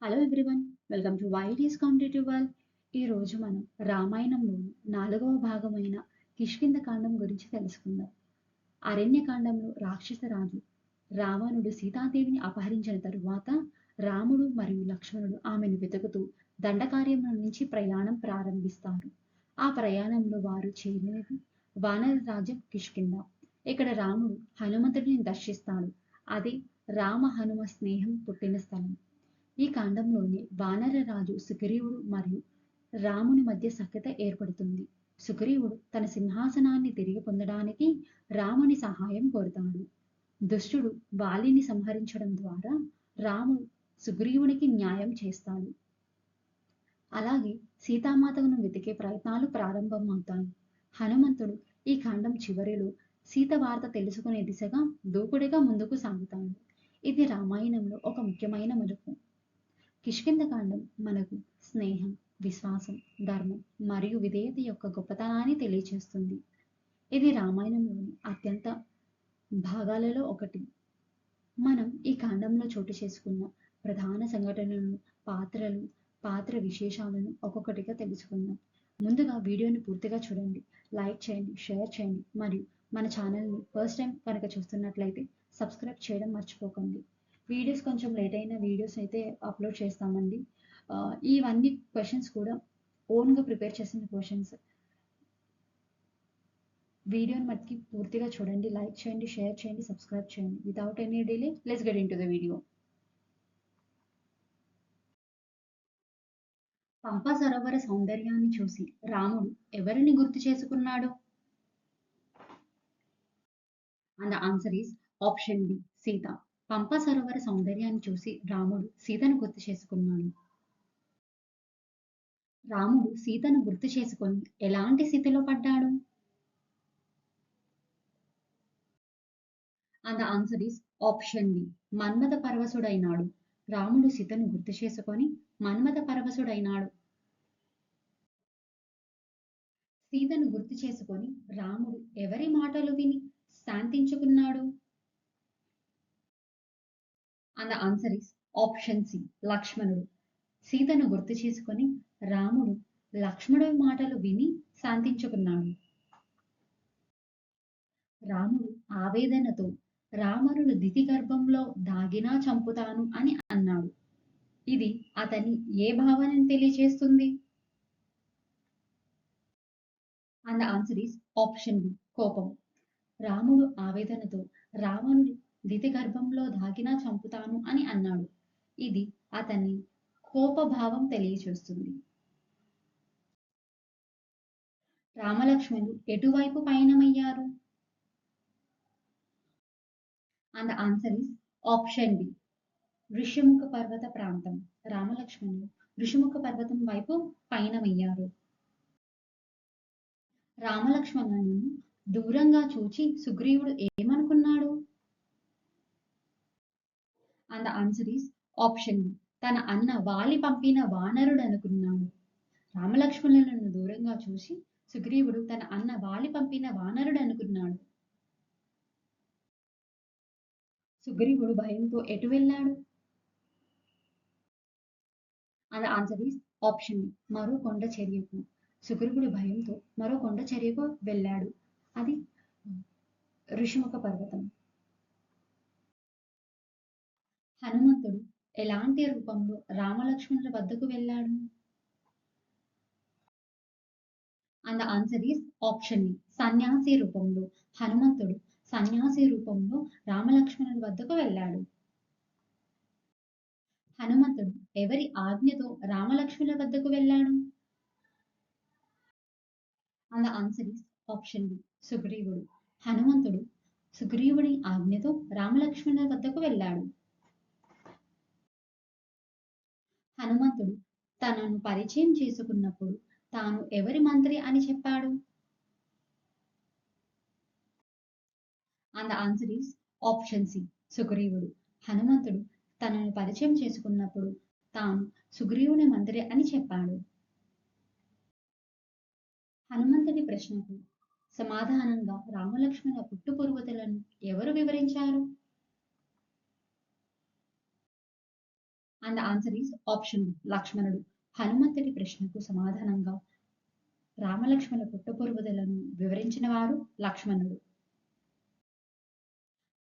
Hello everyone, welcome to YT's competitive world. ఈరోజు మనం రామాయణంలోని 4వ భాగమైన కిష్కింధ కాండం గురించి తెలుసుకుందాం. అరణ్యకాండంలో రాక్షస రాజు రావణుడు సీతాదేవిని అపహరించిన తరువాత రాముడు మరియు లక్ష్మణుడు ఆమెను వెతుకుతూ దండకార్యంలో నుంచి ప్రయాణం ప్రారంభిస్తారు. ఆ ప్రయాణంలో వారు చేరినది వానర రాజ్యం కిష్కింధ. ఇక్కడ రాముడు హనుమంతుడిని దర్శిస్తాడు. అది రామ హనుమ స్నేహం పుట్టిన స్థలం. ఈ కాండంలోని వానర రాజు సుగ్రీవుడు మరియు రాముని మధ్య సఖ్యత ఏర్పడుతుంది. సుగ్రీవుడు తన సింహాసనాన్ని తిరిగి పొందడానికి రాముని సహాయం కోరుతాడు. దుష్టుడు వాలిని సంహరించడం ద్వారా రాముడు సుగ్రీవునికి న్యాయం చేస్తాడు. అలాగే సీతామాతను వెతికే ప్రయత్నాలు ప్రారంభమవుతాయి. హనుమంతుడు ఈ కాండం చివరిలో సీత వార్త తెలుసుకునే దిశగా దూకుడుగా ముందుకు సాగుతాడు. ఇది రామాయణంలో ఒక ముఖ్యమైన మలుపు. కిష్కింధకాండం మనకు స్నేహం, విశ్వాసం, ధర్మం మరియు విధేయత యొక్క గొప్పతనాన్ని తెలియచేస్తుంది. ఇది రామాయణంలోని అత్యంత భాగాలలో ఒకటి. మనం ఈ కాండంలో చోటు చేసుకున్న ప్రధాన సంఘటనలను, పాత్ర విశేషాలను ఒక్కొక్కటిగా తెలుసుకుందాం. ముందుగా వీడియోని పూర్తిగా చూడండి, లైక్ చేయండి, షేర్ చేయండి మరియు మన ఛానల్ని ఫస్ట్ టైం కనుక చూస్తున్నట్లయితే సబ్స్క్రైబ్ చేయడం మర్చిపోకండి. వీడియోస్ కొంచెం లేట్ అయిన వీడియోస్ అయితే అప్లోడ్ చేస్తామండి. ఇవన్నీ క్వశ్చన్స్ కూడా ఓన్గా ప్రిపేర్ చేసిన క్వశ్చన్స్. వీడియోని మట్టికి పూర్తిగా చూడండి, లైక్ చేయండి, షేర్ చేయండి, సబ్స్క్రైబ్ చేయండి. Without any delay let's get into the video. Pampa సరోవర సౌందర్యాన్ని చూసి రాముడు ఎవరిని గుర్తు చేసుకున్నాడు? And the answer is option B, Sita. Pampa సరోవర సౌందర్యాన్ని చూసి రాముడు సీతను గుర్తు చేసుకున్నాడు. రాముడు సీతను గుర్తు చేసుకొని ఎలాంటి స్థితిలో పడ్డాడు? And the answer is option B, మన్మథ పరవశుడైనాడు. రాముడు సీతను గుర్తు చేసుకొని మన్మథ పరవశుడైనాడు. సీతను గుర్తు చేసుకొని రాముడు ఎవరి మాటలు విని శాంతించుకున్నాడు? And the answer is option C, లక్ష్మణుడు. సీతను గుర్తు చేసుకొని రాముడు లక్ష్మణుడి మాటలు విని శాంతించుకున్నాడు. రాముడు ఆవేదనతో రావణుడు దితి గర్భంలో దాగినా చంపుతాను అని అన్నాడు. ఇది అతని ఏ భావనను తెలియజేస్తుంది? And the answer is option B, కోపం. రాముడు ఆవేదనతో రావణుడి దితి గర్భంలో దాగినా చంపుతాను అని అన్నాడు. ఇది అతని కోపభావం తెలియచేస్తుంది. రామలక్ష్మణులు ఎటువైపు పయనమయ్యారు? And the answer is option B, Rishyamukha పర్వత ప్రాంతం. రామలక్ష్మణులు ఋషిముఖ పర్వతం వైపు పయనమయ్యారు. రామలక్ష్మణులను దూరంగా చూచి సుగ్రీవుడు ఏమనుకున్నాడు? And the answer is option B, తన అన్న వాలి పంపిన వానరుడు అనుకున్నాడు. రామలక్ష్మణులను దూరంగా చూసి సుగ్రీవుడు తన అన్న వాలి పంపిన వానరుడు అనుకున్నాడు. సుగ్రీవుడు భయంతో ఎటు వెళ్ళాడు? And answer is option B, మరో కొండ చర్యకు. సుగ్రీవుడి భయంతో మరో కొండ చర్యకు వెళ్ళాడు. అది ఋషిముఖ పర్వతం. హనుమంతుడు ఎలాంటి రూపంలో రామలక్ష్మణుల వద్దకు వెళ్ళాడు? And the answer is option B, సన్యాసి రూపంలో. హనుమంతుడు సన్యాసి రూపంలో రామలక్ష్మణుల వద్దకు వెళ్ళాడు. హనుమంతుడు ఎవరి ఆజ్ఞతో రామలక్ష్మణుల వద్దకు వెళ్ళాడు? And the answer is option B, సుగ్రీవుడు. హనుమంతుడు సుగ్రీవుడి ఆజ్ఞతో రామలక్ష్మణుల వద్దకు వెళ్ళాడు. హనుమంతుడు తనను పరిచయం చేసుకున్నప్పుడు తాను ఎవరి మంత్రి అని చెప్పాడు? And the answer is option C, సుగ్రీవుడు. హనుమంతుడు తనను పరిచయం చేసుకున్నప్పుడు తాను సుగ్రీవుని మంత్రి అని చెప్పాడు. హనుమంతుడి ప్రశ్నకు సమాధానంగా రామలక్ష్మణుల పుట్టు పూర్వతలను ఎవరు వివరించారు? And the answer is option B లక్ష్మణుడు. హనుమంతుడి ప్రశ్నకు సమాధానంగా రామలక్ష్మణుల పుట్టపూర్వతలను వివరించిన వారు లక్ష్మణుడు.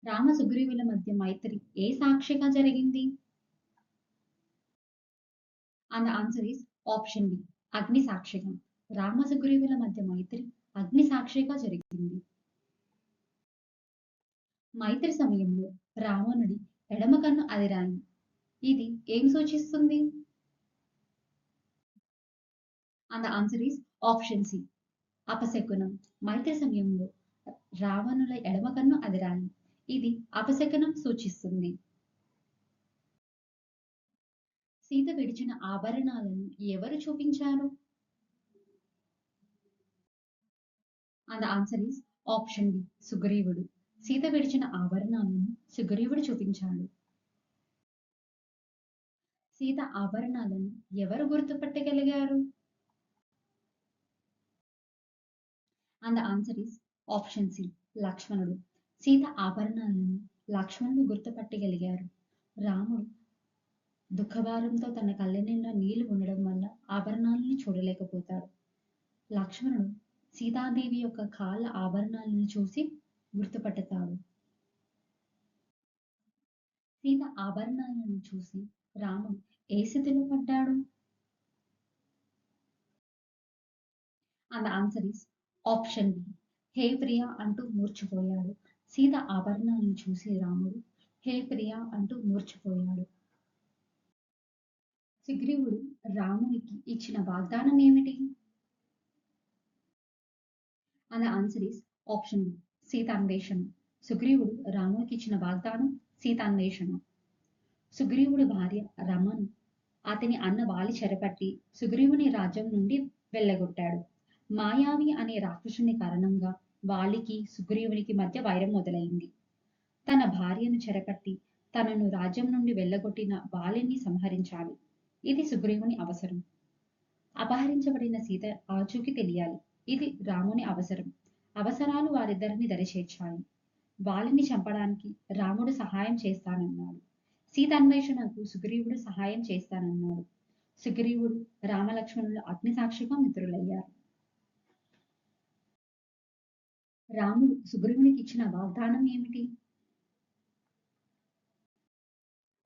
రామ సుగ్రీవుల మధ్య మైత్రి ఏ సాక్షిగా జరిగింది? And the answer is option B అగ్ని సాక్షిగా. రామ సుగ్రీవుల మధ్య మైత్రి అగ్ని సాక్షిగా జరిగింది. మైత్రి సమయంలో రావణుడి ఎడమ కన్ను అదిరాయి. ఇది ఏం సూచిస్తుంది? And the answer is option C అపశకునం. మైత్రి సమయంలో రావణుల ఎడమ కన్ను అదిరాయి. ఇది అపశకునం సూచిస్తుంది. సీత విడిచిన ఆభరణాలను ఎవరు చూపించారు? And the answer is option B సుగ్రీవుడు. సీత విడిచిన ఆభరణాలను సుగ్రీవుడు చూపించాడు. సీత ఆభరణాలను ఎవరు గుర్తుపట్టగలిగారు? And the answer is option C లక్ష్మణుడు. సీత ఆభరణాలను లక్ష్మణుడు గుర్తుపట్టగలిగారు. రాముడు దుఃఖభారంతో తన కళ్ళ నిండా నీళ్లు ఉండడం వల్ల ఆభరణాలను చూడలేకపోతాడు. లక్ష్మణుడు సీతాదేవి యొక్క కాళ్ళ ఆభరణాలను చూసి గుర్తుపడతాడు. సీత ఆభరణాలను చూసి రాముడు ఏ స్థితిలో పడ్డాడు? And answer is option B హే ప్రియా అంటూ మూర్చిపోయాడు. సీత ఆభరణాలను చూసి రాముడు హే ప్రియా అంటూ మూర్చిపోయాడు. సుగ్రీవుడు రామునికి ఇచ్చిన వాగ్దానం ఏమిటి? And answer is option B సీతాన్వేషణ. సుగ్రీవుడు రామునికి ఇచ్చిన వాగ్దానం సీతాన్వేషణ. సుగ్రీవుడి భార్య రమను అతని అన్న వాలి చెరపట్టి సుగ్రీవుని రాజ్యం నుండి వెళ్ళగొట్టాడు. మాయావి అనే రాక్షసుని కారణంగా వాలికి సుగ్రీవునికి మధ్య వైరం మొదలైంది. తన భార్యను చెరపట్టి తనను రాజ్యం నుండి వెళ్ళగొట్టిన వాలిని సంహరించాలి. ఇది సుగ్రీవుని అవసరం. అపహరించబడిన సీత ఆచూకీ తెలియాలి. ఇది రాముని అవసరం. అవసరాలు వారిద్దరిని దరిచేర్చాయి. వాలిని చంపడానికి రాముడు సహాయం చేస్తానన్నాడు. సీత అన్వేషణకు సుగ్రీవుడు సహాయం చేస్తానన్నాడు. సుగ్రీవుడు రామలక్ష్మణులు అగ్నిసాక్షిగా మిత్రులయ్యారు. రాముడు సుగ్రీవునికి ఇచ్చిన వాగ్దానం ఏమిటి?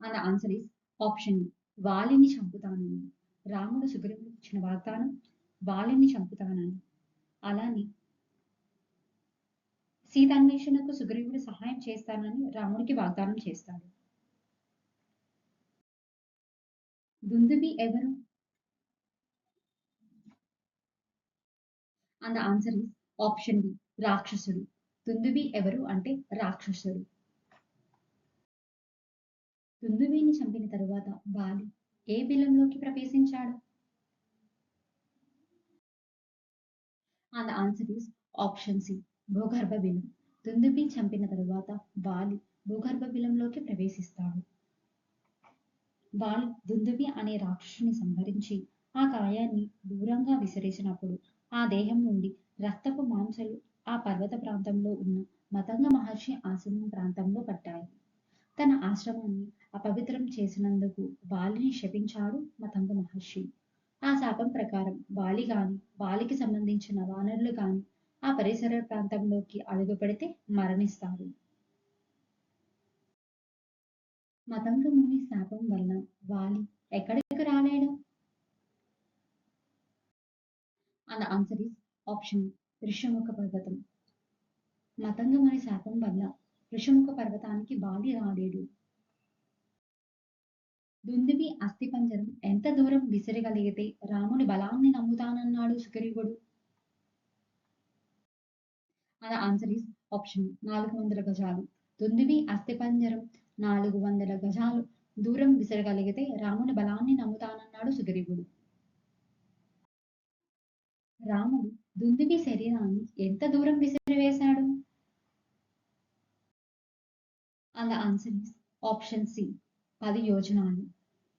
And answer is option B వాలిని చంపుతానని. రాముడు సుగ్రీవునికి ఇచ్చిన వాగ్దానం వాలిని చంపుతానని. అలానే సీతాన్వేషణకు సుగ్రీవుడు సహాయం చేస్తానని రాముడికి వాగ్దానం చేస్తాడు. దుందుబి ఎవరు? And answer is option B రాక్షసుడు. దుందుబి ఎవరు అంటే రాక్షసుడు. దుందుబిని చంపిన తరువాత వాలి ఏ బిలంలోకి ప్రవేశించాడు? And answer is option C భూగర్భ బిలం. దుందుబి చంపిన తరువాత వాలి భూగర్భ బిలంలోకి ప్రవేశిస్తాడు. వాలి దుందుబి అనే రాక్షసుని సంహరించి ఆ కాయాన్ని దూరంగా విసిరేసినప్పుడు ఆ దేహం నుండి రక్తపు మాంసలు ఆ పర్వత ప్రాంతంలో ఉన్న మతంగ మహర్షి ఆశ్రమం ప్రాంతంలో పట్టాయి. తన ఆశ్రమాన్ని అపవిత్రం చేసినందుకు వాలిని శపించాడు మతంగ మహర్షి. ఆ శాపం ప్రకారం వాలి గాని వాలికి సంబంధించిన వానరులు గాని ఆ పరిసర ప్రాంతంలోకి అడుగు పెడితే మరణిస్తారు. మతంగ ముని శాపం వల్ల వాలి ఎక్కడికి రాలేడు? అండ్ ఆన్సర్ ఈస్ ఆప్షన్ ఋషముఖ పర్వతం. మతంగ ముని శాపం వల్ల ఋషముఖ పర్వతానికి వాలి రాలేడు. దుందుబి అస్థిపంజరం ఎంత దూరం విసిరగలిగితే రాముని బలాన్ని నమ్ముతానన్నాడు సుగ్రీవుడు? అలా ఆన్సర్ ఈస్ ఆప్షన్ 400 గజాలు. దుందుబి అస్థిపంజరం 400 గజాలు దూరం విసరగలిగితే రాముని బలాన్ని నమ్ముతానన్నాడు సుగ్రీవుడు. రాముడు దుందుబి శరీరాన్ని ఎంత దూరం విసిరివేశాడు? అలా ఆన్సర్ ఈస్ ఆప్షన్ సి 10 యోజనాలు.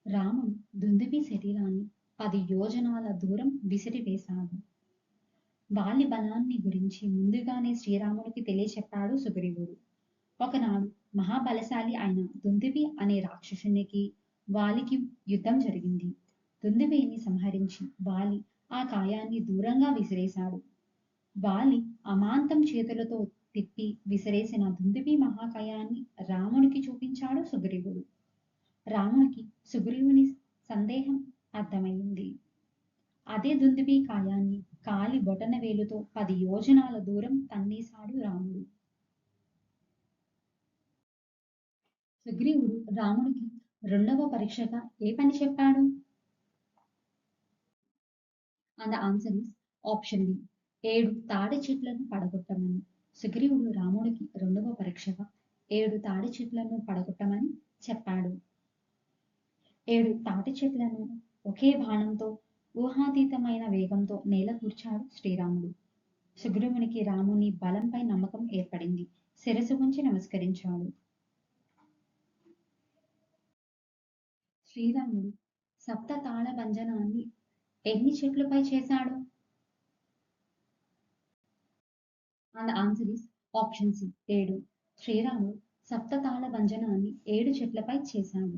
రాముడు దుందుబి శరీరాన్ని 10 యోజనాల దూరం విసిరివేశాడు. వాలి బలాన్ని గురించి ముందుగానే శ్రీరాముడికి తెలియచెప్పాడు సుగ్రీవుడు. ఒకనాడు మహాబలశాలి అయిన దుందుబి అనే రాక్షసునికి వాలికి యుద్ధం జరిగింది. దుందుబిని సంహరించి వాలి ఆ కాయాన్ని దూరంగా విసిరేశాడు. వాలి అమాంతం చేతులతో తిప్పి విసిరేసిన దుందుబి మహాకాయాన్ని రామునికి చూపించాడు సుగ్రీవుడు. రామునికి సుగ్రీవుని సందేహం అర్థమైంది. అదే దుందుబి కాయాన్ని కాలి బొటన వేలుతో 10 యోజనాల దూరం తన్నేశాడు రాముడు. సుగ్రీవుడు రాముడికి రెండవ పరీక్షగా ఏ పని చెప్పాడు? And the answer is option B. 7 తాడి చెట్లను పడగొట్టమని. సుగ్రీవుడు రాముడికి రెండవ పరీక్షగా 7 తాడి చెట్లను పడగొట్టమని చెప్పాడు. 7 తాటి చెట్లను ఒకే బాణంతో ఊహాతీతమైన వేగంతో నేలకూర్చాడు శ్రీరాముడు. సుగ్రీవునికి రాముని బలంపై నమ్మకం ఏర్పడింది. శిరసు ఉంచి నమస్కరించాడు. శ్రీరాముడు సప్త తాళ భంజనాన్ని ఎన్ని చెట్లపై చేశాడు? And answer is option C 7. శ్రీరాముడు సప్త తాళ భంజనాన్ని 7 చెట్లపై చేశాడు.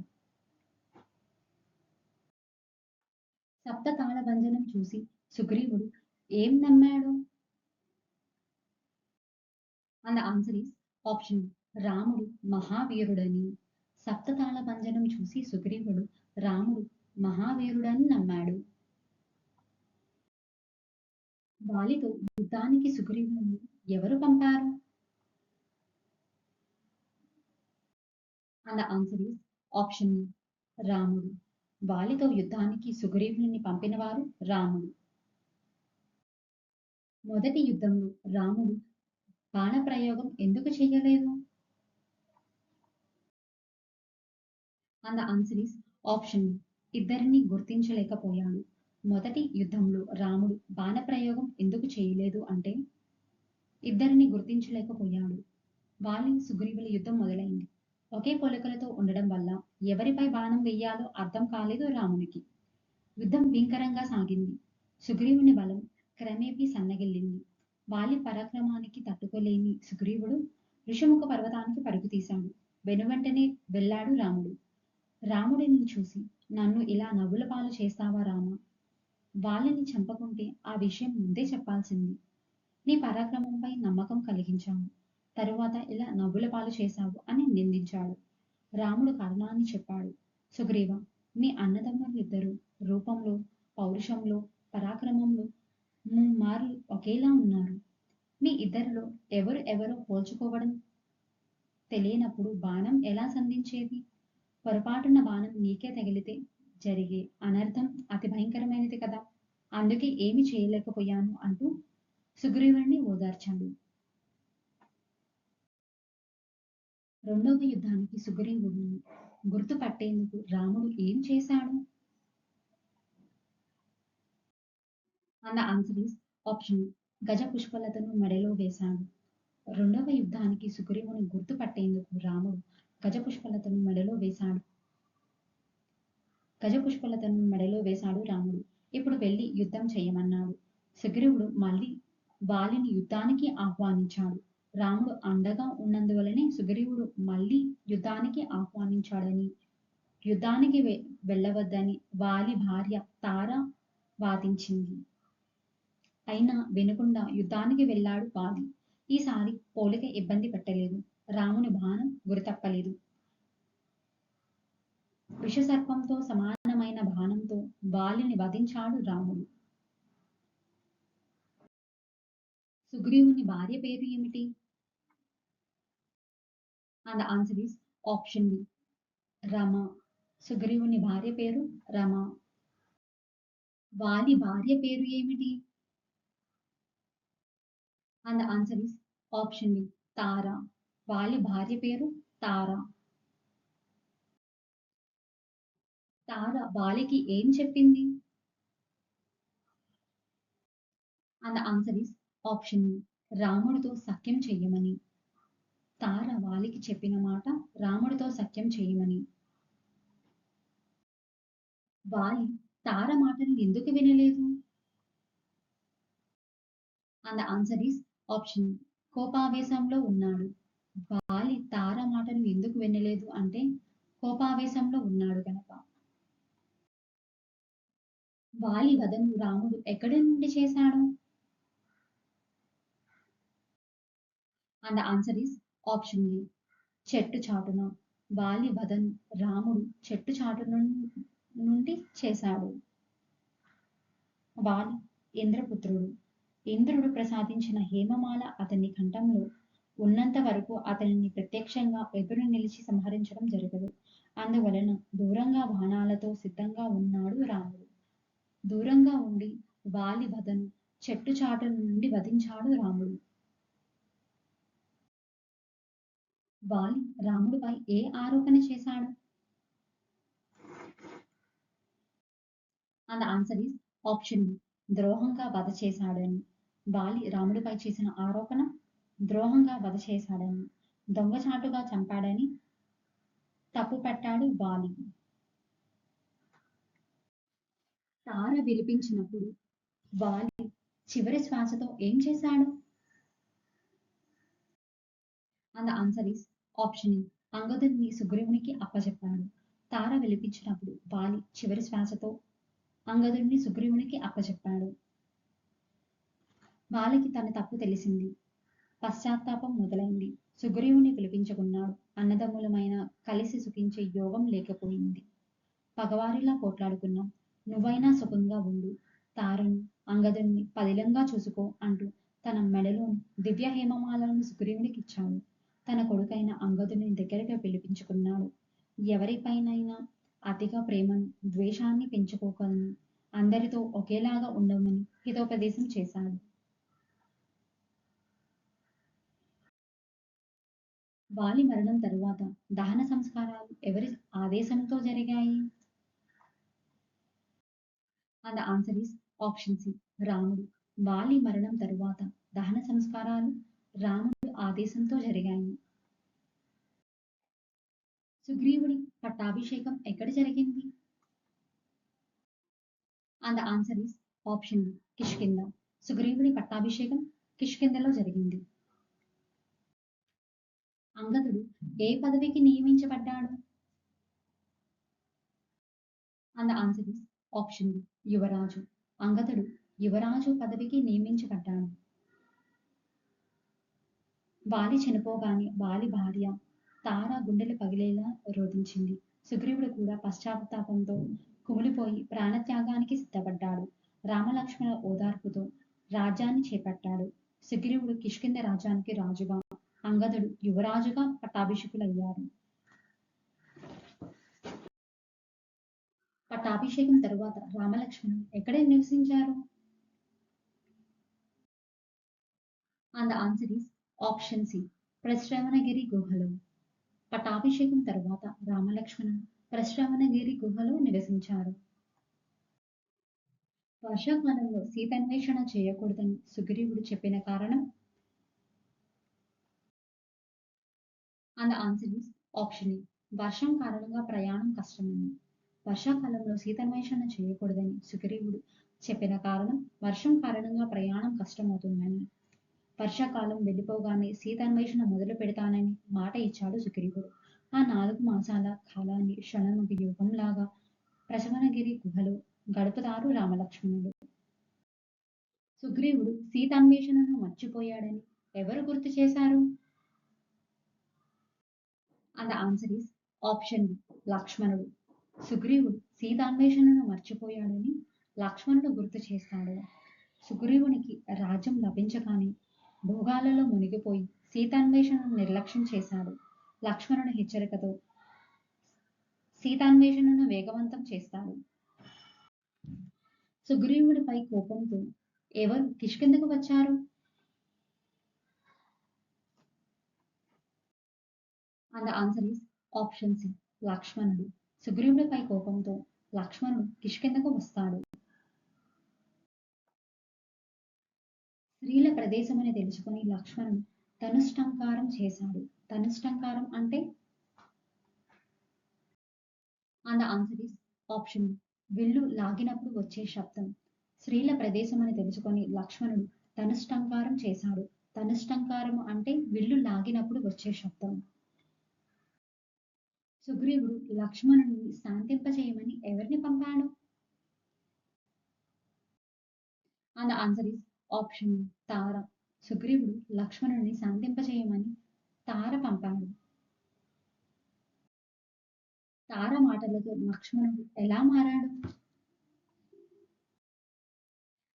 సప్త తాళ భంజనం చూసి సుగ్రీవుడు ఏం నమ్మాడు? అండ్ ఆన్సర్ ఇస్ ఆప్షన్ రాముడు మహావీరుడని. సప్తతాళ భంజనం చూసి సుగ్రీవుడు రాముడు మహావీరుడని నమ్మాడు. వాలితో యుద్ధానికి సుగ్రీవుని ఎవరు పంపారు? అండ్ ఆన్సర్ ఇస్ ఆప్షన్ ఈ రాముడు. వాలితో యుద్ధానికి సుగ్రీవుని పంపిన వారు రాముడు. మొదటి యుద్ధంలో రాముడు బాణప్రయోగం ఎందుకు చేయలేదు? అండ్ ఆన్సర్ ఇస్ ఆప్షన్ ఇద్దరిని గుర్తించలేకపోయాడు. మొదటి యుద్ధంలో రాముడు బాణప్రయోగం ఎందుకు చేయలేదు అంటే ఇద్దరిని గుర్తించలేకపోయాడు. వాలి సుగ్రీవుల యుద్ధం మొదలైంది. ఒకే పోలికలతో ఉండడం వల్ల ఎవరిపై బాణం వెయ్యాలో అర్థం కాలేదు రామునికి. యుద్ధం భీకరంగా సాగింది. సుగ్రీవుని బలం క్రమేపీ సన్నగిల్లింది. వాలి పరాక్రమానికి తట్టుకోలేని సుగ్రీవుడు ఋషిముఖ పర్వతానికి పరుగు తీశాడు. వెనువెంటనే వెళ్ళాడు రాముడు. రాముడిని చూసి నన్ను ఇలా నవ్వుల పాలు చేస్తావా రామా? వాలిని చంపకుంటే ఆ విషయం ముందే చెప్పాల్సింది. నీ పరాక్రమంపై నమ్మకం కలిగించావు. తరువాత ఇలా నవ్వుల పాలు చేశావు అని నిందించాడు. రాముడు కారణాన్ని చెప్పాడు. సుగ్రీవ, మీ అన్నదమ్ములిద్దరూ రూపంలో, పౌరుషంలో, పరాక్రమంలో ముమ్మార్లు ఒకేలా ఉన్నారు. మీ ఇద్దరిలో ఎవరో పోల్చుకోవడం తెలియనప్పుడు బాణం ఎలా సంధించేది? పొరపాటున బాణం నీకే తగిలితే జరిగే అనర్థం అతి భయంకరమైనది కదా. అందుకే ఏమి చేయలేకపోయాను అంటూ సుగ్రీవుణ్ణి ఓదార్చాడు. రెండవ యుద్ధానికి సుగ్రీవుడిని గుర్తుపట్టేందుకు రాముడు ఏం చేశాడు? అన్న ఆన్సర్ ఈస్ ఆప్షన్ గజ పుష్పలతను మెడలో వేశాడు. రెండవ యుద్ధానికి సుగ్రీవుని గుర్తుపట్టేందుకు రాముడు గజపుష్పలతను మెడలో వేశాడు. గజపుష్పలతను మెడలో వేశాడు రాముడు. ఇప్పుడు వెళ్ళి యుద్ధం చేయమన్నాడు. సుగ్రీవుడు మళ్ళీ వాలిని యుద్ధానికి ఆహ్వానించాడు. రాముడు అండగా ఉన్నందువలనే సుగ్రీవుడు మళ్ళీ యుద్ధానికి ఆహ్వానించాడని, యుద్ధానికి వెళ్ళవద్దని వాలి భార్య తార వాదించింది. అయినా వినకుండా యుద్ధానికి వెళ్ళాడు వాలి. ఈసారి పోలిక ఇబ్బంది పెట్టలేదు. రాముని బాణం గురితప్పలేదు. విషసర్పంతో సమానమైన బాణంతో వాలిని వధించాడు రాముడు. సుగ్రీవుని భార్య పేరు ఏమిటి? And answer is option B Rama. సుగ్రీవుని భార్య పేరు రమ. వాలి భార్య పేరు ఏమిటి? And answer is option B Tara. Vali భార్య పేరు తార. తార వాలికి ఏం చెప్పింది? And answer is option B రాముడితో సఖ్యం చెయ్యమని. తార వాలికి చెప్పిన మాట రాముడితో సఖ్యం చేయమని. వాలి తార మాటలు ఎందుకు వినలేదు? అండ్ ఆన్సర్ ఈస్ ఆప్షన్ కోపావేశంలో ఉన్నాడు. వాలి తార మాటలు ఎందుకు వినలేదు అంటే కోపావేశంలో ఉన్నాడు గనక. వాలి వధను రాముడు ఎక్కడి నుండి చేశాడు? And the answer is option ఏ, చెట్టు చాటున. వాలి వధను రాముడు చెట్టు చాటు నుండి చేశాడు. వాలి ఇంద్రపుత్రుడు. ఇంద్రుడు ప్రసాదించిన హేమమాల అతని కంఠంలో ఉన్నంత వరకు అతనిని ప్రత్యక్షంగా ఎదురు నిలిచి సంహరించడం జరగదు. అందువలన దూరంగా బాణాలతో సిద్ధంగా ఉన్నాడు రాముడు. దూరంగా ఉండి వాలి వధను చెట్టు చాటు నుండి వధించాడు రాముడు. వాలి రాముడిపై ఏ ఆరోపణ చేశాడు? And answer is option B, ద్రోహంగా వధ చేశాడని. వాలి రాముడిపై చేసిన ఆరోపణ ద్రోహంగా వధ చేశాడని, దొంగచాటుగా చంపాడని తప్పు పెట్టాడు వాలి. తార విలిపించినప్పుడు వాలి చివరి శ్వాసతో ఏం చేశాడు? And answer is option A, అంగదుడిని సుగ్రీవునికి అప్పచెప్పాడు. తార విలిపించినప్పుడు వాలి చివరి శ్వాసతో అంగదుడిని సుగ్రీవునికి అప్పచెప్పాడు. వాలికి తన తప్పు తెలిసింది. పశ్చాత్తాపం మొదలైంది. సుగ్రీవుని పిలిపించుకున్నాడు. అన్నదమ్ములమైన కలిసి సుఖించే యోగం లేకపోయింది. పగవారిలా పోట్లాడుకున్నాం. నువ్వైనా సుఖంగా ఉండు. తారను అంగదుడిని పదిలంగా చూసుకో అంటూ తన మెడలోని దివ్య హేమమాలను సుగ్రీవునికి ఇచ్చాడు. తన కొడుకైన అంగదుని దగ్గరగా పిలిపించుకున్నాడు. ఎవరిపైనైనా అతిగా ప్రేమను ద్వేషాన్ని పెంచుకోకలను అందరితో ఒకేలాగా ఉండమని హితోపదేశం చేశాడు. వాలి మరణం తరువాత దహన సంస్కారాలు ఎవరి ఆదేశంతో జరిగాయి? And answer is option C, రాముడు. వాలి మరణం తరువాత దహన సంస్కారాలు రాముడు ఆదేశంతో జరిగాయి. సుగ్రీవుడి పట్టాభిషేకం ఎక్కడ జరిగింది? And answer is option B, Kishkindha. సుగ్రీవుడి పట్టాభిషేకం కిష్కిందలో జరిగింది. అంగదుడు ఏ పదవికి నియమించబడ్డాడు? అండ్ ఆన్సర్ ఈస్ ఆప్షన్ బి, యువరాజు. అంగదుడు యువరాజు పదవికి నియమించబడ్డాడు. వాలి చనిపోగానే వాలి భార్య తార గుండెలు పగిలేలా రోధించింది. సుగ్రీవుడు కూడా పశ్చాత్తాపంతో కుమిలిపోయి ప్రాణత్యాగానికి సిద్ధపడ్డాడు. రామలక్ష్మణ ఓదార్పుతో రాజ్యాన్ని చేపట్టాడు. సుగ్రీవుడు కిష్కింద రాజ్యానికి రాజుగా, అంగదుడు యువరాజుగా పట్టాభిషిక్తులయ్యారు. పట్టాభిషేకం తరువాత రామలక్ష్మణులు ఎక్కడ నివసించారు? And answer is option C, Prasravanagiri గుహలో. పట్టాభిషేకం తరువాత రామలక్ష్మణులు ప్రశ్రవణగిరి గుహలో నివసించారు. వర్షాకాలంలో సీతన్వేషణ చేయకూడదని సుగ్రీవుడు చెప్పిన కారణం? అండ్ ఆన్సర్ ఈస్ ఆప్షన్ ఏ, వర్షం కారణంగా ప్రయాణం కష్టమైంది. వర్షాకాలంలో సీతన్వేషణ చేయకూడదని సుగ్రీవుడు చెప్పిన కారణం వర్షం కారణంగా ప్రయాణం కష్టమవుతుందని. వర్షాకాలం వెళ్ళిపోగానే సీతాన్వేషణ మొదలు పెడతానని మాట ఇచ్చాడు సుగ్రీవుడు. ఆ 4 మాసాల కాలాన్ని క్షణముకి యుగంలాగా ప్రశవనగిరి గుహలో గడుపుతారు రామలక్ష్మణులు. సుగ్రీవుడు సీతాన్వేషణను మర్చిపోయాడని ఎవరు గుర్తు చేశారు? And answer is option B, లక్ష్మణుడు. సుగ్రీవుడు సీతాన్వేషణను మర్చిపోయాడని లక్ష్మణుడు గుర్తు చేస్తాడు. సుగ్రీవునికి రాజ్యం లభించగానే భోగాలలో మునిగిపోయి సీతాన్వేషణను నిర్లక్ష్యం చేశాడు. లక్ష్మణుడి హెచ్చరికతో సీతాన్వేషణను వేగవంతం చేస్తాడు. సుగ్రీవుడిపై కోపంతో ఎవరు కిష్కిందకు వచ్చారు? And answer is option C, లక్ష్మణుడు. సుగ్రీవుడిపై కోపంతో లక్ష్మణుడు కిష్కిందకు వస్తాడు. స్త్రీల ప్రదేశమని తెలుసుకుని లక్ష్మణుడు ధనుష్టంకారం చేశాడు. ధనుష్టంకారం అంటే? And answer is option B, విల్లు లాగినప్పుడు వచ్చే శబ్దం. స్త్రీల ప్రదేశం అని తెలుసుకొని లక్ష్మణుడు ధనుష్టంకారం చేశాడు. ధనుష్టంకారం అంటే విల్లు లాగినప్పుడు వచ్చే శబ్దం. సుగ్రీవుడు లక్ష్మణుని శాంతింపచేయమని ఎవరిని పంపాడు? అండ్ ఆన్సర్ ఈస్ ఆప్షన్ తార. సుగ్రీవుడు లక్ష్మణుని శాంతింపచేయమని తార పంపాడు. తార మాటలతో లక్ష్మణుడు ఎలా మారాడు?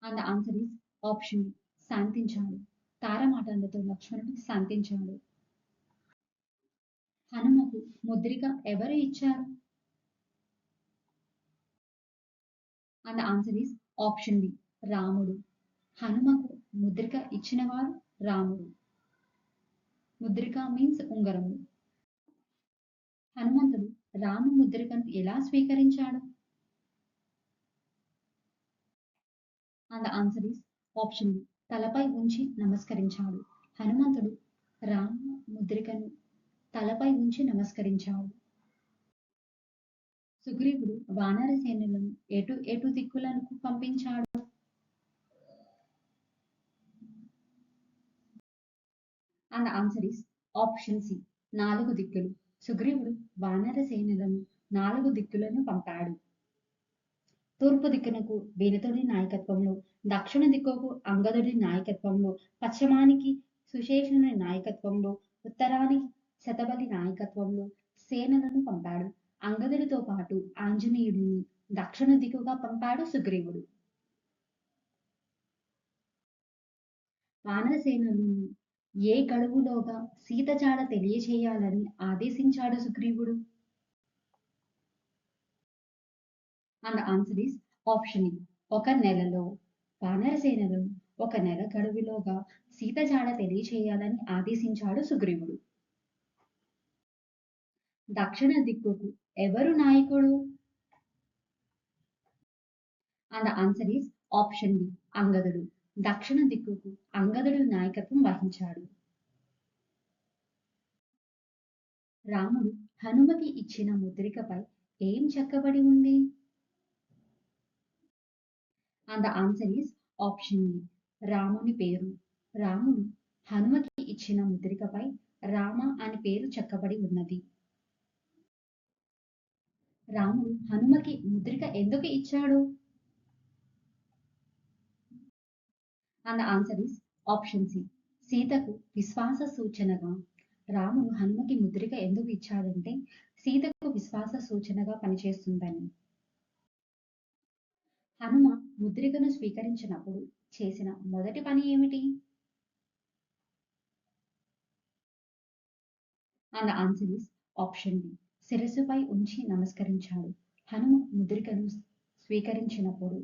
అండ్ ఆన్సర్ ఈస్ ఆప్షన్ శాంతించాడు. తార మాటలతో లక్ష్మణుడు శాంతించాడు. హనుమకు ముద్రిక ఎవరు ఇచ్చారు? And answer is option D రాముడు. హనుమకు ముద్రిక ఇచ్చినవారు రాముడు. ముద్రిక మీన్స్ ఉంగరము. హనుమంతుడు రామ ముద్రికను ఎలా స్వీకరించాడు? And answer is option B తలపై ఉంచి నమస్కరించాడు. హనుమంతుడు రామ ముద్రికను తలపై ఉంచి నమస్కరించాడు. సుగ్రీవుడు వానర సేనలను ఎటు ఎటు దిక్కులకు పంపించాడు? And answer is option C 4 దిక్కులు. సుగ్రీవుడు వానర సేనలను 4 దిక్కులను పంపాడు. తూర్పు దిక్కునకు వినుతుడి నాయకత్వంలో, దక్షిణ దిక్కుకు అంగదుడి నాయకత్వంలో, పశ్చిమానికి సుశేషుని నాయకత్వంలో, ఉత్తరానికి శతబలి నాయకత్వంలో సేనలను పంపాడు. అంగదుడితో పాటు ఆంజనేయుడిని దక్షిణ దిక్కుగా పంపాడు సుగ్రీవుడు. వానర సేనలను ఏ గడువులోగా సీత జాడ తెలియచేయాలని ఆదేశించాడు సుగ్రీవుడు? అండ్ ఆన్సర్ ఈస్ ఆప్షన్ ఈ 1 నెలలో. వానర సేనలను 1 నెల గడువులోగా సీత జాడ తెలియచేయాలని ఆదేశించాడు సుగ్రీవుడు. దక్షిణ దిక్కుకు ఎవరు నాయకుడు? And answer is option B అంగదుడు. దక్షిణ దిక్కుకు అంగదుడు నాయకత్వం వహించాడు. రాముడు హనుమకి ఇచ్చిన ముద్రికపై ఏం చెక్కబడి ఉంది? అండ్ ఆన్సర్ ఈస్ ఆప్షన్ ఏ రాముని పేరు. రాముడు హనుమకి ఇచ్చిన ముద్రికపై రామ అని పేరు చెక్కబడి ఉన్నది. రాముడు హనుమకి ముద్రిక ఎందుకు ఇచ్చాడు? And answer is option C సీతకు విశ్వాస సూచనగా. రాముడు హనుమకి ముద్రిక ఎందుకు ఇచ్చాడంటే సీతకు విశ్వాస సూచనగా పనిచేస్తుందని. హనుమ ముద్రికను స్వీకరించినప్పుడు చేసిన మొదటి పని ఏమిటి? And answer is option B శిరస్సుపై ఉంచి నమస్కరించాడు. హనుమ ముద్రికను స్వీకరించినప్పుడు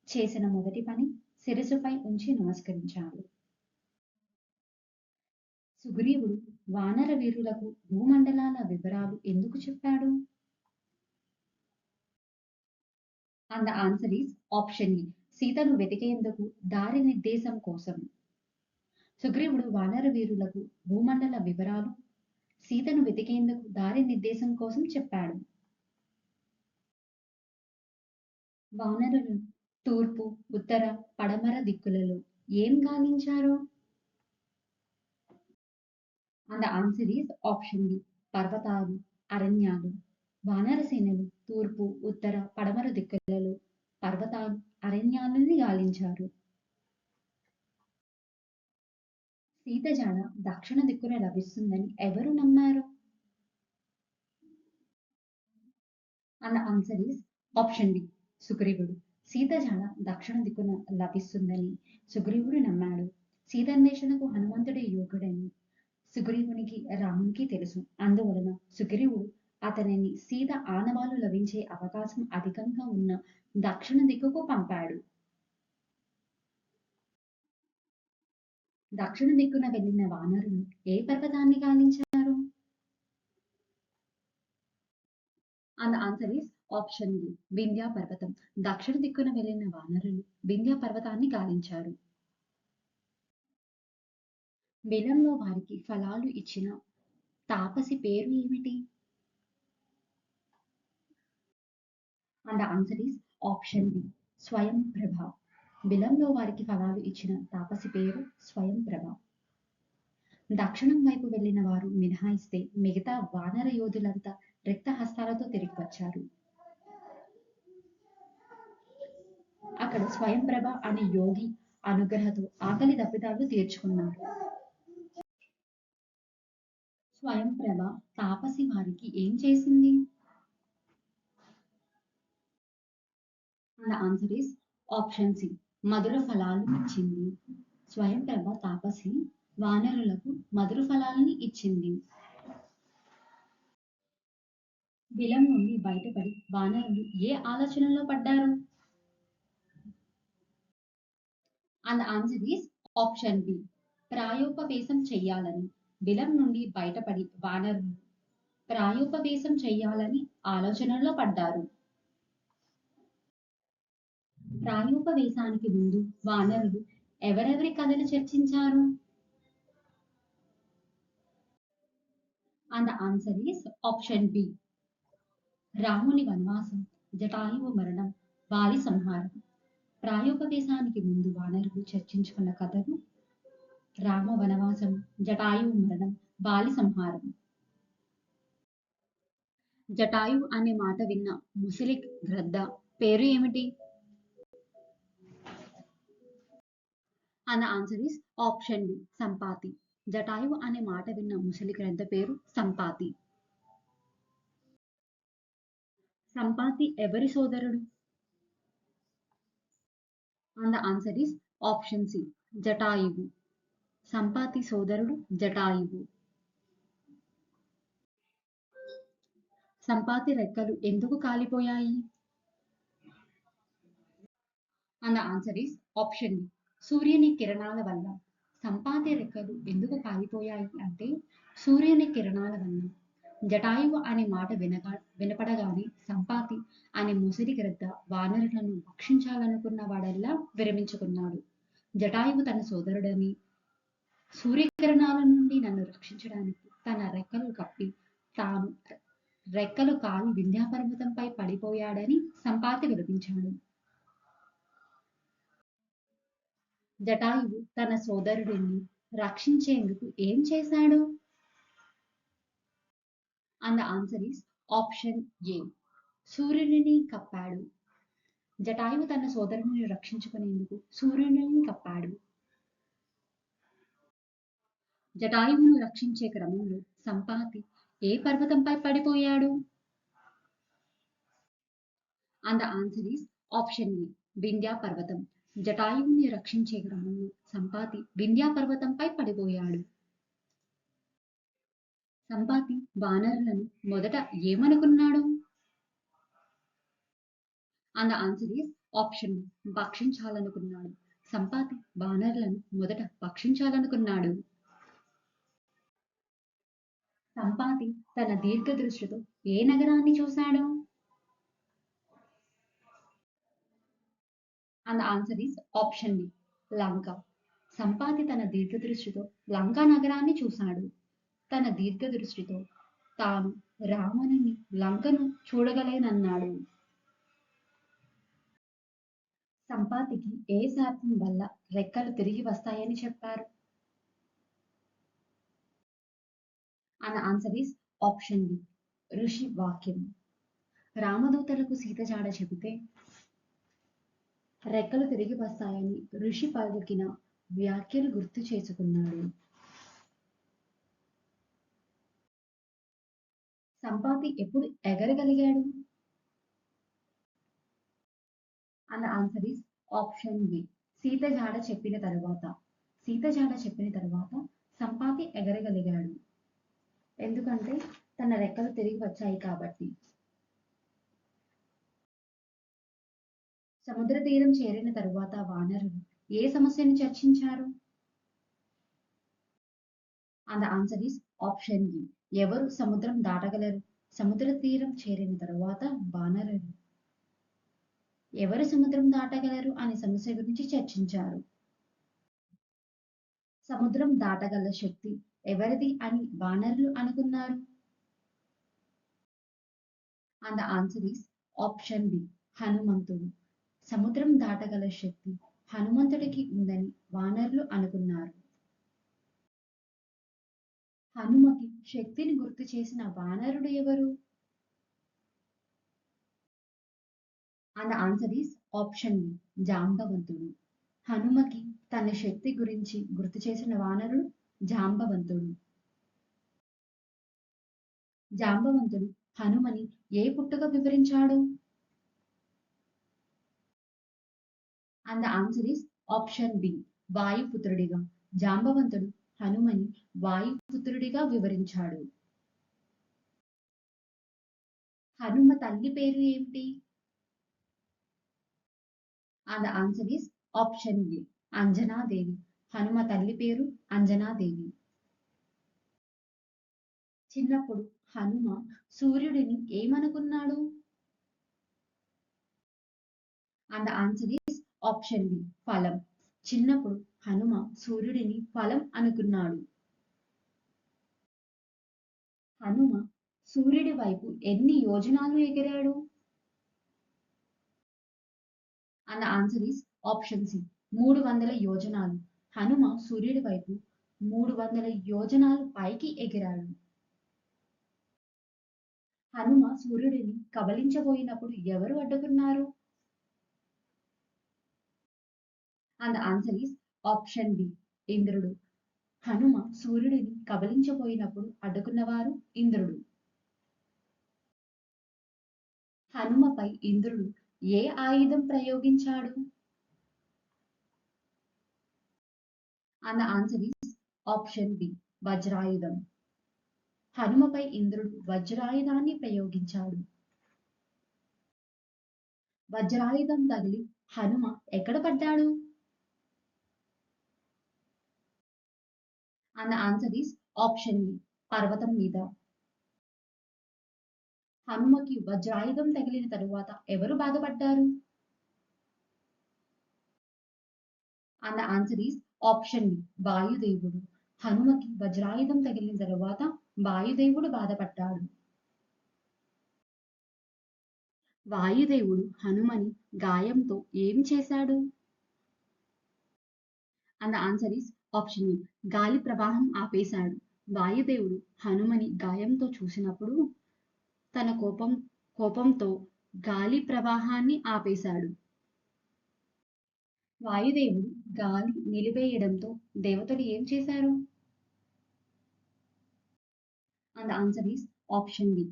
చేసిన మొదటి పని శిరస్సుపై ఉంచి నమస్కరించాడు. సుగ్రీవుడు వానర వీరులకు భూమండలాల వివరాలు ఎందుకు చెప్పాడు? And answer is option B సీతను వెతికేందుకు దారి నిర్దేశం కోసం. సుగ్రీవుడు వానర వీరులకు భూమండల వివరాలు సీతను వెతికేందుకు దారి నిర్దేశం కోసం చెప్పాడు. వానరులు తూర్పు, ఉత్తర, పడమర దిక్కులలో ఏం గాలించారు? And answer is option B పర్వతాలు, అరణ్యాలు. వానర సేనలు తూర్పు, ఉత్తర, పడమర దిక్కులలో పర్వతాలు, అరణ్యాలని గాలించారు. సీత జాడ దక్షిణ దిక్కున లభిస్తుందని ఎవరు నమ్మారు? And answer is option B సుగ్రీవుడు. సీత జాడ దక్షిణ దిక్కున లభిస్తుందని సుగ్రీవుడు నమ్మాడు. సీతాన్వేషణకు హనుమంతుడి యోగుడని సుగ్రీవునికి రామునికి తెలుసు. అందువలన సుగ్రీవుడు అతనిని సీత ఆనవాలు లభించే అవకాశం అధికంగా ఉన్న దక్షిణ దిక్కుకు పంపాడు. దక్షిణ దిక్కున వెళ్ళిన వానరులు ఏ పర్వతాన్ని గాలించారు? And answer is option B Vindhya పర్వతం. దక్షిణ దిక్కున వెళ్ళిన వానరులు వింధ్యా పర్వతాన్ని గాలించారు. బిలంలో వారికి ఫలాలు ఇచ్చిన తాపసి పేరు ఏమిటి? And answer is option B Swayamprabha. బిలంలో వారికి ఫలాలు ఇచ్చిన తాపసి పేరు స్వయం ప్రభ. దక్షిణం వైపు వెళ్ళిన వారు మినహాయిస్తే మిగతా వానర యోధులంతా రిక్త హస్తాలతో తిరిగి వచ్చారు. అక్కడ స్వయంప్రభ అనే యోగి అనుగ్రహంతో ఆకలి తప్పిదాలు తీర్చుకున్నారు. స్వయంప్రభ తాపసి వారికి ఏం చేసింది? The answer is option C. మధుర ఫలాలు ఇచ్చింది. స్వయంప్రభ తాపసి వానరులకు మధుర ఫలాలని ఇచ్చింది. బిలం నుండి బయటపడి వానరులు ఏ ఆలోచనలో పడ్డారు? And the answer is option B. ప్రాయోపవేశం చెయ్యాలని. బిలం నుండి బయటపడి వానరులు ప్రాయోపవేశం చెయ్యాలని ఆలోచనలో పడ్డారు. ప్రాయోపవేశానికి ముందు వానరులు ఎవరెవరి కథలు చర్చించారు? And the answer is option B. రాముని వనవాసం, జటాయువు మరణం, వాలి సంహారం. ప్రాయోపవేశానికి ముందు వానరులు చర్చించుకున్న కథలు రామ వనవాసం, జటాయువు మరణం, వాలి సంహారం. జటాయువు అనే మాట విన్న ముసలి గ్రద్ద పేరు ఏమిటి? And the answer is option B. Sampati. Jatayu అనే మాట విన్న ముసలి గ్రద్ద పేరు సంపాతి. సంపాతి ఎవరి సోదరుడు? And the answer is option C. Jatayu. Sampati సోదరుడు జటాయువు. సంపాతి రెక్కలు ఎందుకు కాలిపోయాయి? And the answer is option B. సూర్యుని కిరణాల వల్ల. సంపాతి రెక్కలు ఎందుకు కాలిపోయాయి అంటే సూర్యుని కిరణాల వల్ల. జటాయువు అనే మాట వినపడగానే సంపాతి అనే ముసిరి గ్రద్ద వానరులను భక్షించాలనుకున్న వాడల్లా విరమించుకున్నాడు. జటాయువు తన సోదరుడని, సూర్యకిరణాల నుండి నన్ను రక్షించడానికి తన రెక్కలు కప్పి తాను రెక్కలు కాలి వింధ్యాపర్వతంపై పడిపోయాడని సంపాతి విలపించాడు. జటాయువు తన సోదరుడిని రక్షించేందుకు ఏం చేశాడు? And the answer is option A. సూర్యుడిని కప్పాడు. జటాయువు తన సోదరుడిని రక్షించుకునేందుకు సూర్యుడిని కప్పాడు. జటాయువును రక్షించే క్రమంలో సంపాతి ఏ పర్వతంపై పడిపోయాడు? And the answer is option A. Vindhya పర్వతం. జటాయువుని రక్షించే క్రమంలో సంపాతి వింధ్యా పర్వతంపై పడిపోయాడు. సంపాతి వానరులను మొదట ఏమనుకున్నాడు? And the answer is option B. భక్షించాలనుకున్నాడు. Sampati వానరులను మొదట భక్షించాలనుకున్నాడు. సంపాతి తన దీర్ఘదృష్టితో ఏ నగరాన్ని చూశాడు? And the answer is option B. లంక. సంపాతి తన దీర్ఘదృష్టితో లంకా నగరాన్ని చూశాడు. తన దీర్ఘదృష్టితో తాను రావణుని లంకను చూడగలేనన్నాడు. సంపాతికి ఏ శాపం వల్ల రెక్కలు తిరిగి వస్తాయని చెప్పారు? And the answer is option B. ఋషి వాక్యం. రామదూతలకు సీత జాడ చెబితే రెక్కలు తిరిగి వస్తాయని ఋషి పలికిన వ్యాఖ్యలు గుర్తు చేసుకున్నాడు. సంపాతి ఎప్పుడు ఎగరగలిగాడు? And the answer is option B. Sita జాడ చెప్పిన తర్వాత. సీత జాడ చెప్పిన తర్వాత సంపాతి ఎగరగలిగాడు. ఎందుకంటే తన రెక్కలు తిరిగి వచ్చాయి కాబట్టి. సముద్ర తీరం చేరిన తరువాత వానరులు ఏ సమస్యను చర్చించారు? And the answer is option B. ఎవరు సముద్రం దాటగలరు? సముద్ర తీరం చేరిన తరువాత వానరులు ఎవరు సముద్రం దాటగలరు అనే సమస్య గురించి చర్చించారు. సముద్రం దాటగల శక్తి ఎవరిది అని వానరులు అనుకున్నారు? And the answer is option B. హనుమంతుడు. సముద్రం దాటగల శక్తి హనుమంతుడికి ఉందని వానరులు అనుకున్నారు. హనుమకి శక్తిని గుర్తు చేసిన వానరుడు ఎవరు? And the answer is option B, జాంబవంతుడు. హనుమకి తన శక్తి గురించి గుర్తు చేసిన వానరుడు జాంబవంతుడు. జాంబవంతుడు హనుమని ఏ పుట్టుక వివరించాడు? And the answer is option B, వాయుపుత్రుడిగా. జాంబవంతుడు హనుమని వాయుపుత్రుడిగా వివరించాడు. హనుమ తల్లి పేరు ఏమిటి? And the answer is option A, Anjanadevi. Hanuma తల్లి పేరు అంజనాదేవి. చిన్నప్పుడు హనుమ సూర్యుడిని ఏమనుకున్నాడు? And the answer is option B, ఫలం. చిన్నప్పుడు హనుమ సూర్యుడిని ఫలం అనుకున్నాడు. హనుమ సూర్యుడి వైపు ఎన్ని యోజనాలు ఎగిరాడు? And the answer is option C, 300 యోజనాలు. హనుమ సూర్యుడి వైపు 300 యోజనాలు పైకి ఎగిరాడు. హనుమ సూర్యుడిని కబలించబోయినప్పుడు ఎవరు అడ్డుకున్నారు? And the answer is option B, ఇంద్రుడు. హనుమ సూర్యుడిని కబలించబోయినప్పుడు అడ్డుకున్నవారు ఇంద్రుడు. హనుమపై ఇంద్రుడు ఏ ఆయుధం ప్రయోగించాడు? And the answer is option B, వజ్రాయుధం. హనుమపై ఇంద్రుడు వజ్రాయుధాన్ని ప్రయోగించాడు. వజ్రాయుధం తగిలి హనుమ ఎక్కడ పడ్డాడు? And the answer is option B, పర్వతం మీద. హనుమకి వజ్రాయుధం తగిలిన తరువాత ఎవరు బాధపడ్డారు? And the answer is option B, వాయుదేవుడు. హనుమకి వజ్రాయుధం తగిలిన తరువాత వాయుదేవుడు బాధపడ్డాడు. వాయుదేవుడు హనుమని గాయంతో ఏం చేశాడు? And the answer is option B, గాలి ప్రవాహం ఆపేశాడు. వాయుదేవుడు హనుమని గాయంతో చూసినప్పుడు తన కోపంతో గాలి ప్రవాహాన్ని ఆపేశాడు. వాయుదేవుడు గాలి నిలిపేయడంతో దేవతలు ఏం చేశారు? And answer is option B,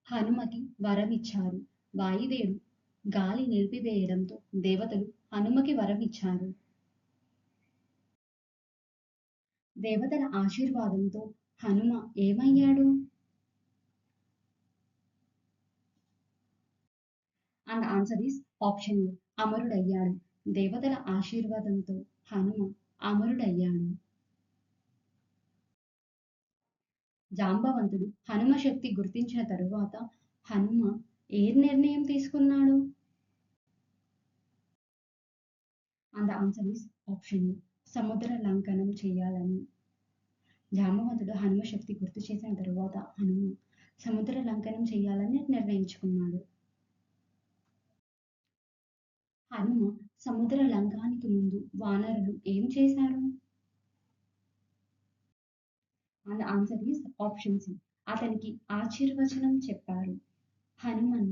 హనుమకి వరం ఇచ్చారు. వాయుదేవుడు గాలి నిలిపివేయడంతో దేవతలు హనుమకి వరం ఇచ్చారు. దేవతల ఆశీర్వాదంతో హనుమ ఏమయ్యాడు? And answer is option A, అమరుడయ్యాడు. దేవతల ఆశీర్వాదంతో హనుమ అమరుడయ్యాడు. జాంబవంతుడు హనుమ శక్తి గుర్తించిన తరువాత హనుమ ఏ నిర్ణయం తీసుకున్నాడు? అండ్ ఆన్సర్ ఈస్ ఆప్షన్ ఏ, సముద్ర లంఘనం చేయాలని. జాంబవంతుడు హనుమ శక్తి గుర్తు చేసిన తరువాత హనుమ సముద్ర లంఘనం చేయాలని నిర్ణయించుకున్నాడు. హనుమ సముద్ర లంఘనానికి ముందు వానరులు ఏం చేశారు? And answer is option C, అతనికి ఆశీర్వచనం చెప్పారు. హనుమన్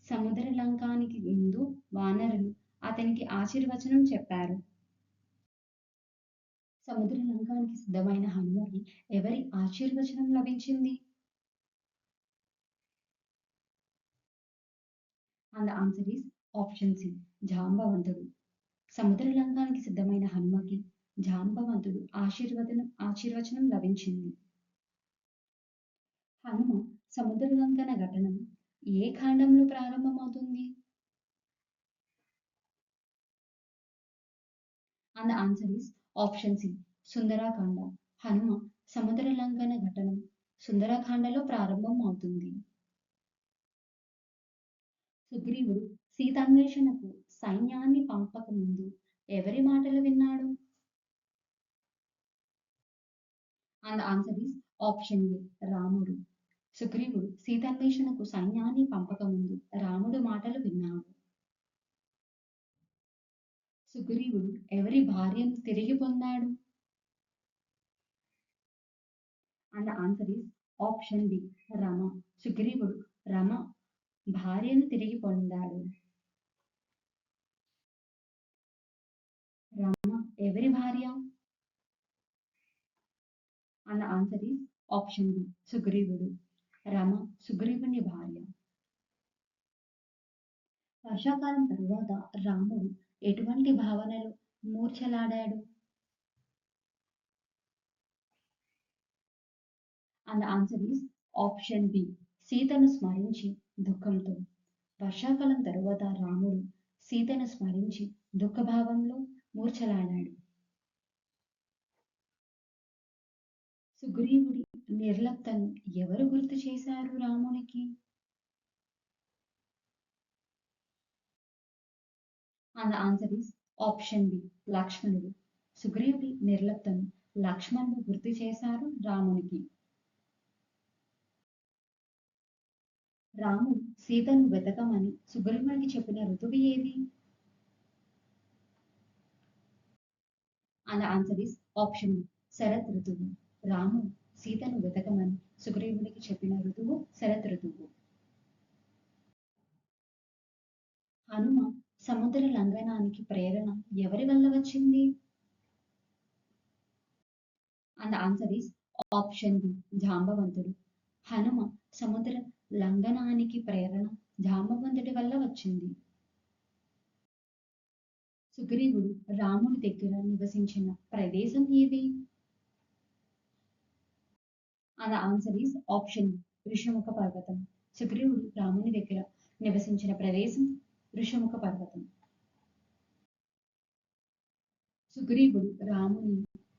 సముద్ర లంకానికి ముందు వానరులు అతనికి ఆశీర్వచనం చెప్పారు. సముద్ర లంకానికి సిద్ధమైన హనుమకి ఎవరి ఆశీర్వచనం లభించింది? And answer is option C, జాంబవంతుడు. సముద్ర లంకానికి సిద్ధమైన హనుమకి జాంబవంతుడు ఆశీర్వచనం లభించింది. హనుమ సముద్ర లంఘన ఘటన ఏ ఖండంలో ప్రారంభమవుతుంది? And answer is option C, Sundarakanda. Hanuma సముద్ర లంఘన ఘటన సుందరకాండలో ప్రారంభం అవుతుంది. సుగ్రీవుడు సీతాన్వేషణకు సైన్యాన్ని పంపక ముందు ఎవరి మాటలు విన్నాడు? అండ్ ఆన్సర్ ఈస్ ఆప్షన్ ఏ, రాముడు. సుగ్రీవుడు సీతాన్వేషణకు సైన్యాన్ని పంపక ముందు రాముడు మాటలు విన్నాడు. సుగ్రీవుడు ఎవరి భార్యను తిరిగి పొందాడు? And answer is option B, Rama. సుగ్రీవుడు రమ భార్యను తిరిగి పొందాడు. రమ ఎవరి భార్య? And answer is option B సుగ్రీవుడు. రమ సుగ్రీవుని భార్య. వర్షాకాలం తరువాత రాముడు ఎటువంటి భావనలు మూర్ఛలాడాడు? And answer is option B సీతను స్మరించి దుఃఖంతో. వర్షాకాలం తరువాత రాముడు సీతను స్మరించి దుఃఖభావంలో మూర్ఛలాడాడు. సుగ్రీవుడి నిర్లిప్తను ఎవరు గుర్తు చేశారు రామునికి? And answer is option B లక్ష్మణుడు. సుగ్రీవుడి నిర్లిప్తను లక్ష్మణుడు గుర్తు చేశారు రామునికి. రాముడు సీతను వెతకమని సుగ్రీవునికి చెప్పిన ఋతువు ఏది? And answer is option B శరత్ ఋతువు. రాముడు సీతను వెతకమని సుగ్రీవునికి చెప్పిన ఋతువు శరత్ ఋతువు. హనుమ సముద్ర లంఘనానికి ప్రేరణ ఎవరి వల్ల వచ్చింది? And answer is option B జాంబవంతుడు. హనుమ సముద్ర లంఘనానికి ప్రేరణ జాంబవంతుడి వల్ల వచ్చింది. సుగ్రీవుడు రాముని దగ్గర నివసించిన ప్రదేశం ఏది? And answer is option B Rishimukha పర్వతం. సుగ్రీవుడు రాముని దగ్గర నివసించిన ప్రదేశం ఋషిముఖ పర్వతం. సుగ్రీవుడు రాముని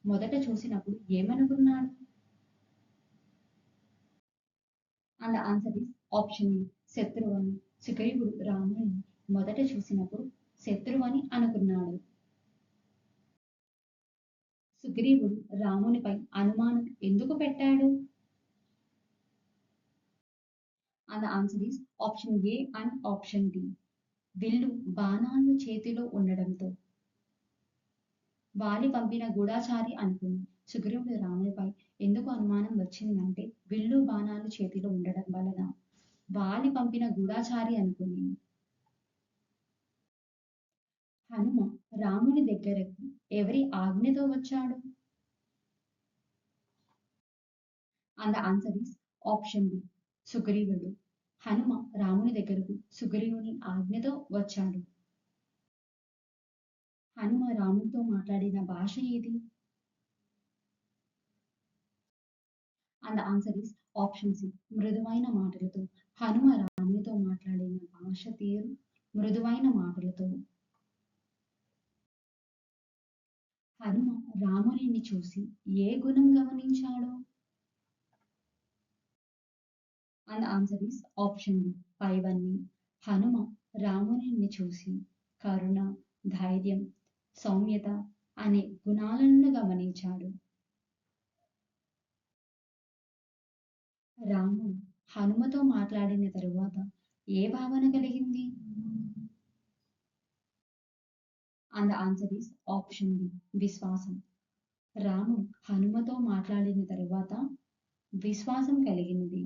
మొదట చూసినప్పుడు ఏమనుకున్నాడు? And answer is option A శత్రువు అని. సుగ్రీవుడు రాముని మొదట చూసినప్పుడు శత్రువు అని అనుకున్నాడు. సుగ్రీవుడు రామునిపై అనుమానం ఎందుకు పెట్టాడు? And answer is option A and option D. విల్లు బాణాలు చేతిలో ఉండడంతో. వాలి పంపిన గూఢచారి అనుకుని సుగ్రీవుడు రామునిపై ఎందుకు అనుమానం వచ్చిందంటే విల్లు బాణాలు చేతిలో ఉండడం వలన వాలి పంపిన గూఢచారి అనుకుని. హనుమ రాముని దగ్గరకు ఎవరి ఆజ్ఞతో వచ్చాడు? And answer is option B సుగ్రీవుడు. హనుమ రాముని దగ్గరకు సుగ్రీవుని ఆజ్ఞతో వచ్చాడు. హనుమ రామునితో మాట్లాడిన భాష ఏది? And answer is option C మృదువైన మాటలతో. హనుమ రామునితో మాట్లాడిన భాష తీరు మృదువైన మాటలతో. హనుమ రామునిని చూసి ఏ గుణం గమనించాడు? And answer is option B పైవన్నీ. హనుమ రామునిని చూసి కరుణ, ధైర్యం, సౌమ్యత అనే గుణాలను గమనించాడు. రాముడు హనుమతో మాట్లాడిన తరువాత ఏ భావన కలిగింది? And answer is option B విశ్వాసం. రాముడు హనుమతో మాట్లాడిన తరువాత విశ్వాసం కలిగినది.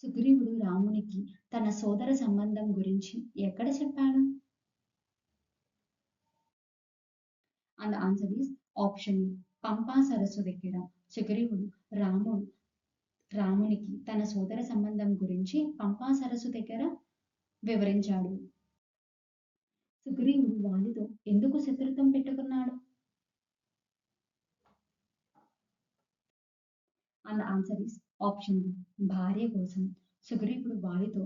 సుగ్రీవుడు రామునికి తన సోదర సంబంధం గురించి ఎక్కడ చెప్పాడు? And answer is option A Pampa సరస్సు దగ్గర. సుగ్రీవుడు రామునికి తన సోదర సంబంధం గురించి పంపా సరస్సు దగ్గర వివరించాడు. సుగ్రీవుడు వాలితో ఎందుకు శత్రుత్వం పెట్టుకున్నాడు? And answer is option B భార్య కోసం. సుగ్రీవుడు వాలితో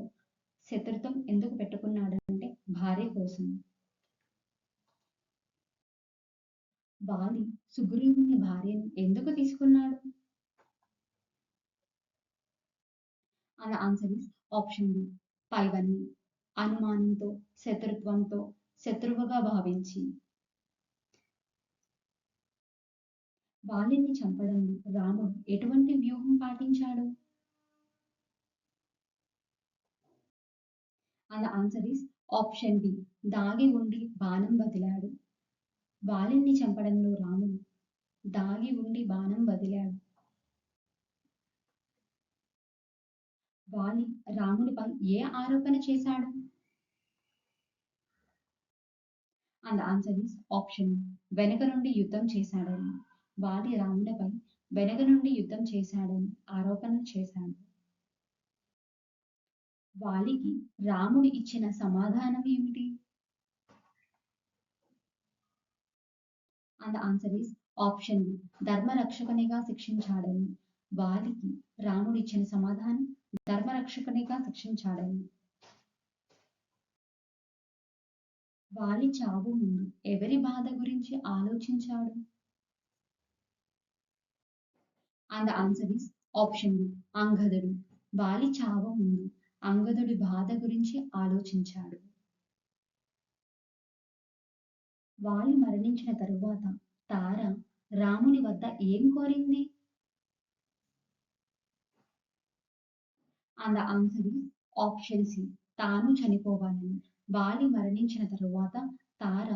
శత్రుత్వం ఎందుకు పెట్టుకున్నాడు అంటే భార్య కోసం. వాలి సుగ్రీవుని భార్యను ఎందుకు తీసుకున్నాడు? And answer is option B పైవన్నీ. అనుమానంతో, శత్రుత్వంతో, శత్రువుగా భావించి. వాలిని చంపడంలో రాముడు ఎటువంటి వ్యూహం పాటించాడు? And answer is option B దాగి ఉండి బాణం వదిలాడు. వాలిని చంపడంలో రాముడు దాగి ఉండి బాణం వదిలాడు. వాలి రాముడిపై ఏ ఆరోపణ చేశాడు? And the answer is option వెనక నుండి యుద్ధం చేశాడని. వాలి రామునిపై వెనక నుండి యుద్ధం చేశాడని ఆరోపణలు చేశాడు. వాలికి రాముడు ఇచ్చిన సమాధానం ఏమిటి? And the answer is option B ధర్మరక్షకునిగా శిక్షించాడని. వాలికి రాముడు ఇచ్చిన సమాధానం ధర్మరక్షకునిగా శిక్షించాడని. వాలి చావు ముందు ఎవరి బాధ గురించి ఆలోచించాడు? And the answer is option B అంగదుడు. వాలి చావు ముందు అంగదుడి బాధ గురించి ఆలోచించాడు. వాలి మరణించిన తరువాత తార రాముని వద్ద ఏం కోరింది? And the answer is option C తాను చనిపోవాలని. వాలి మరణించిన తరువాత తార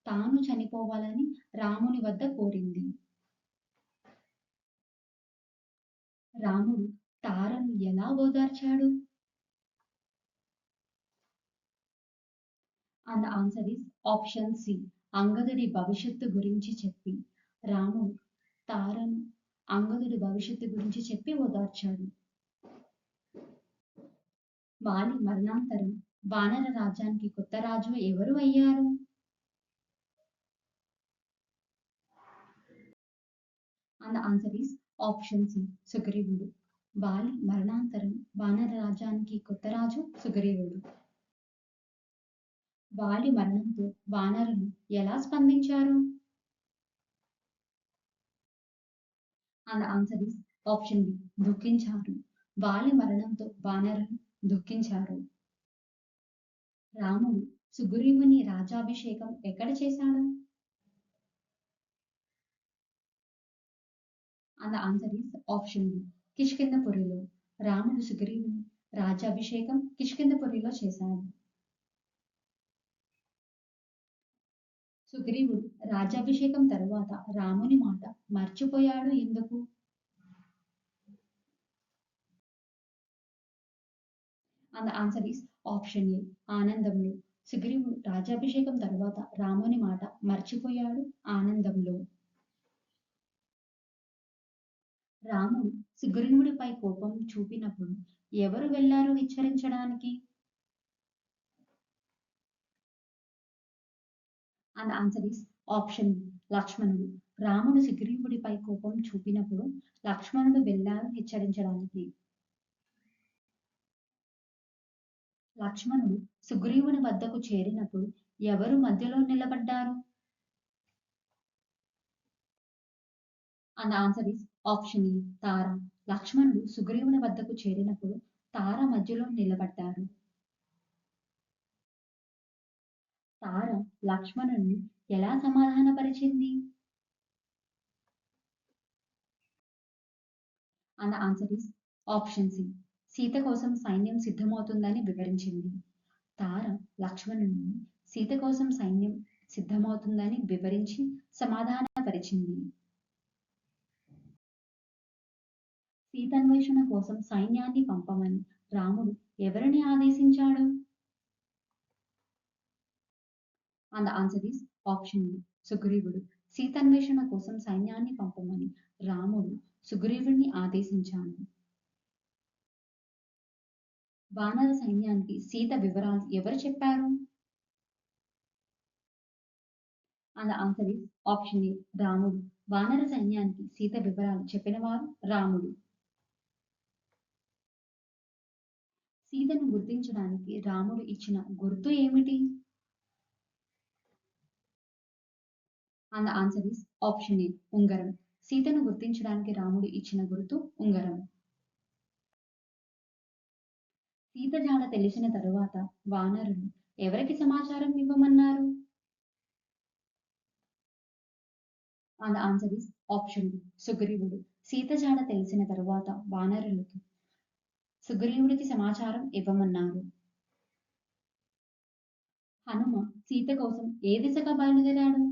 తాను చనిపోవాలని రాముని వద్ద కోరింది. రాముడు తారను ఎలా ఓదార్చాడు? And answer is option C అంగదుడి భవిష్యత్తు గురించి చెప్పి. రాముడు తారను అంగదుడి భవిష్యత్తు గురించి చెప్పి ఓదార్చాడు. వాలి మరణాంతరం వానర రాజ్యానికి కొత్త రాజు ఎవరు అయ్యారు? And answer is option C సుగ్రీవుడు. వాలి మరణాంతరం వానర రాజ్యానికి కొత్త రాజు సుగ్రీవుడు. వాలి మరణంతో వానరులు ఎలా స్పందించారు? And answer is option B దుఃఖించారు. వాలి మరణంతో వానరులు దుఃఖించారు. రాముడు సుగ్రీవుని రాజాభిషేకం ఎక్కడ చేశాడు? And answer is option B కిష్కింధపురిలో. రాముడు సుగ్రీవుని రాజాభిషేకం కిష్కింధపురిలో చేశాడు. సుగ్రీవుడు రాజాభిషేకం తరువాత రాముని మాట మర్చిపోయాడు ఎందుకు? అండ్ ఆన్సర్ ఈస్ ఆప్షన్ ఏ ఆనందంలో. సుగ్రీవుడు రాజాభిషేకం తరువాత రాముని మాట మర్చిపోయాడు ఆనందంలో. రాముడు సుగ్రీవుడిపై కోపం చూపినప్పుడు ఎవరు వెళ్లారు హెచ్చరించడానికి? And answer is option B లక్ష్మణుడు. రాముడు సుగ్రీవుడిపై కోపం చూపినప్పుడు లక్ష్మణుడు వెళ్లారు హెచ్చరించడానికి. లక్ష్మణుడు సుగ్రీవుని వద్దకు చేరినప్పుడు ఎవరు మధ్యలో నిలబడ్డారు? And answer is option A Tara. లక్ష్మణుడు సుగ్రీవుని వద్దకు చేరినప్పుడు తార మధ్యలో నిలబడ్డారు. తార లక్ష్మణుడిని ఎలా సమాధానపరిచింది? And answer is option C Sita కోసం సైన్యం సిద్ధమవుతుందని వివరించింది. తార లక్ష్మణుడిని సీత కోసం సైన్యం సిద్ధమవుతుందని వివరించి సమాధానపరిచింది. సీతాన్వేషణ కోసం సైన్యాన్ని పంపమని రాముడు ఎవరిని ఆదేశించాడు? And answer is option B సుగ్రీవుడు. సీతాన్వేషణ కోసం సైన్యాన్ని పంపమని రాముడు సుగ్రీవుడిని ఆదేశించాడు. వానర సైన్యానికి సీత వివరాలు ఎవరు చెప్పారు? అండ్ ఆన్సర్ ఈస్ ఆప్షన్ ఏ రాముడు. వానర సైన్యానికి సీత వివరాలు చెప్పినవారు రాముడు. సీతను గుర్తించడానికి రాముడు ఇచ్చిన గుర్తు ఏమిటి? అండ్ ఆన్సర్ ఈస్ ఆప్షన్ ఏ ఉంగరం. సీతను గుర్తించడానికి రాముడు ఇచ్చిన గుర్తు ఉంగరం. సీత జాడ తెలిసిన తరువాత వానరులు ఎవరికి సమాచారం ఇవ్వమన్నారు? And answer is option B సుగ్రీవుడు. సీత జాడ తెలిసిన తరువాత వానరులకు సుగ్రీవుడికి సమాచారం ఇవ్వమన్నారు. హనుమ సీత కోసం ఏ దిశగా బయలుదేరాడు?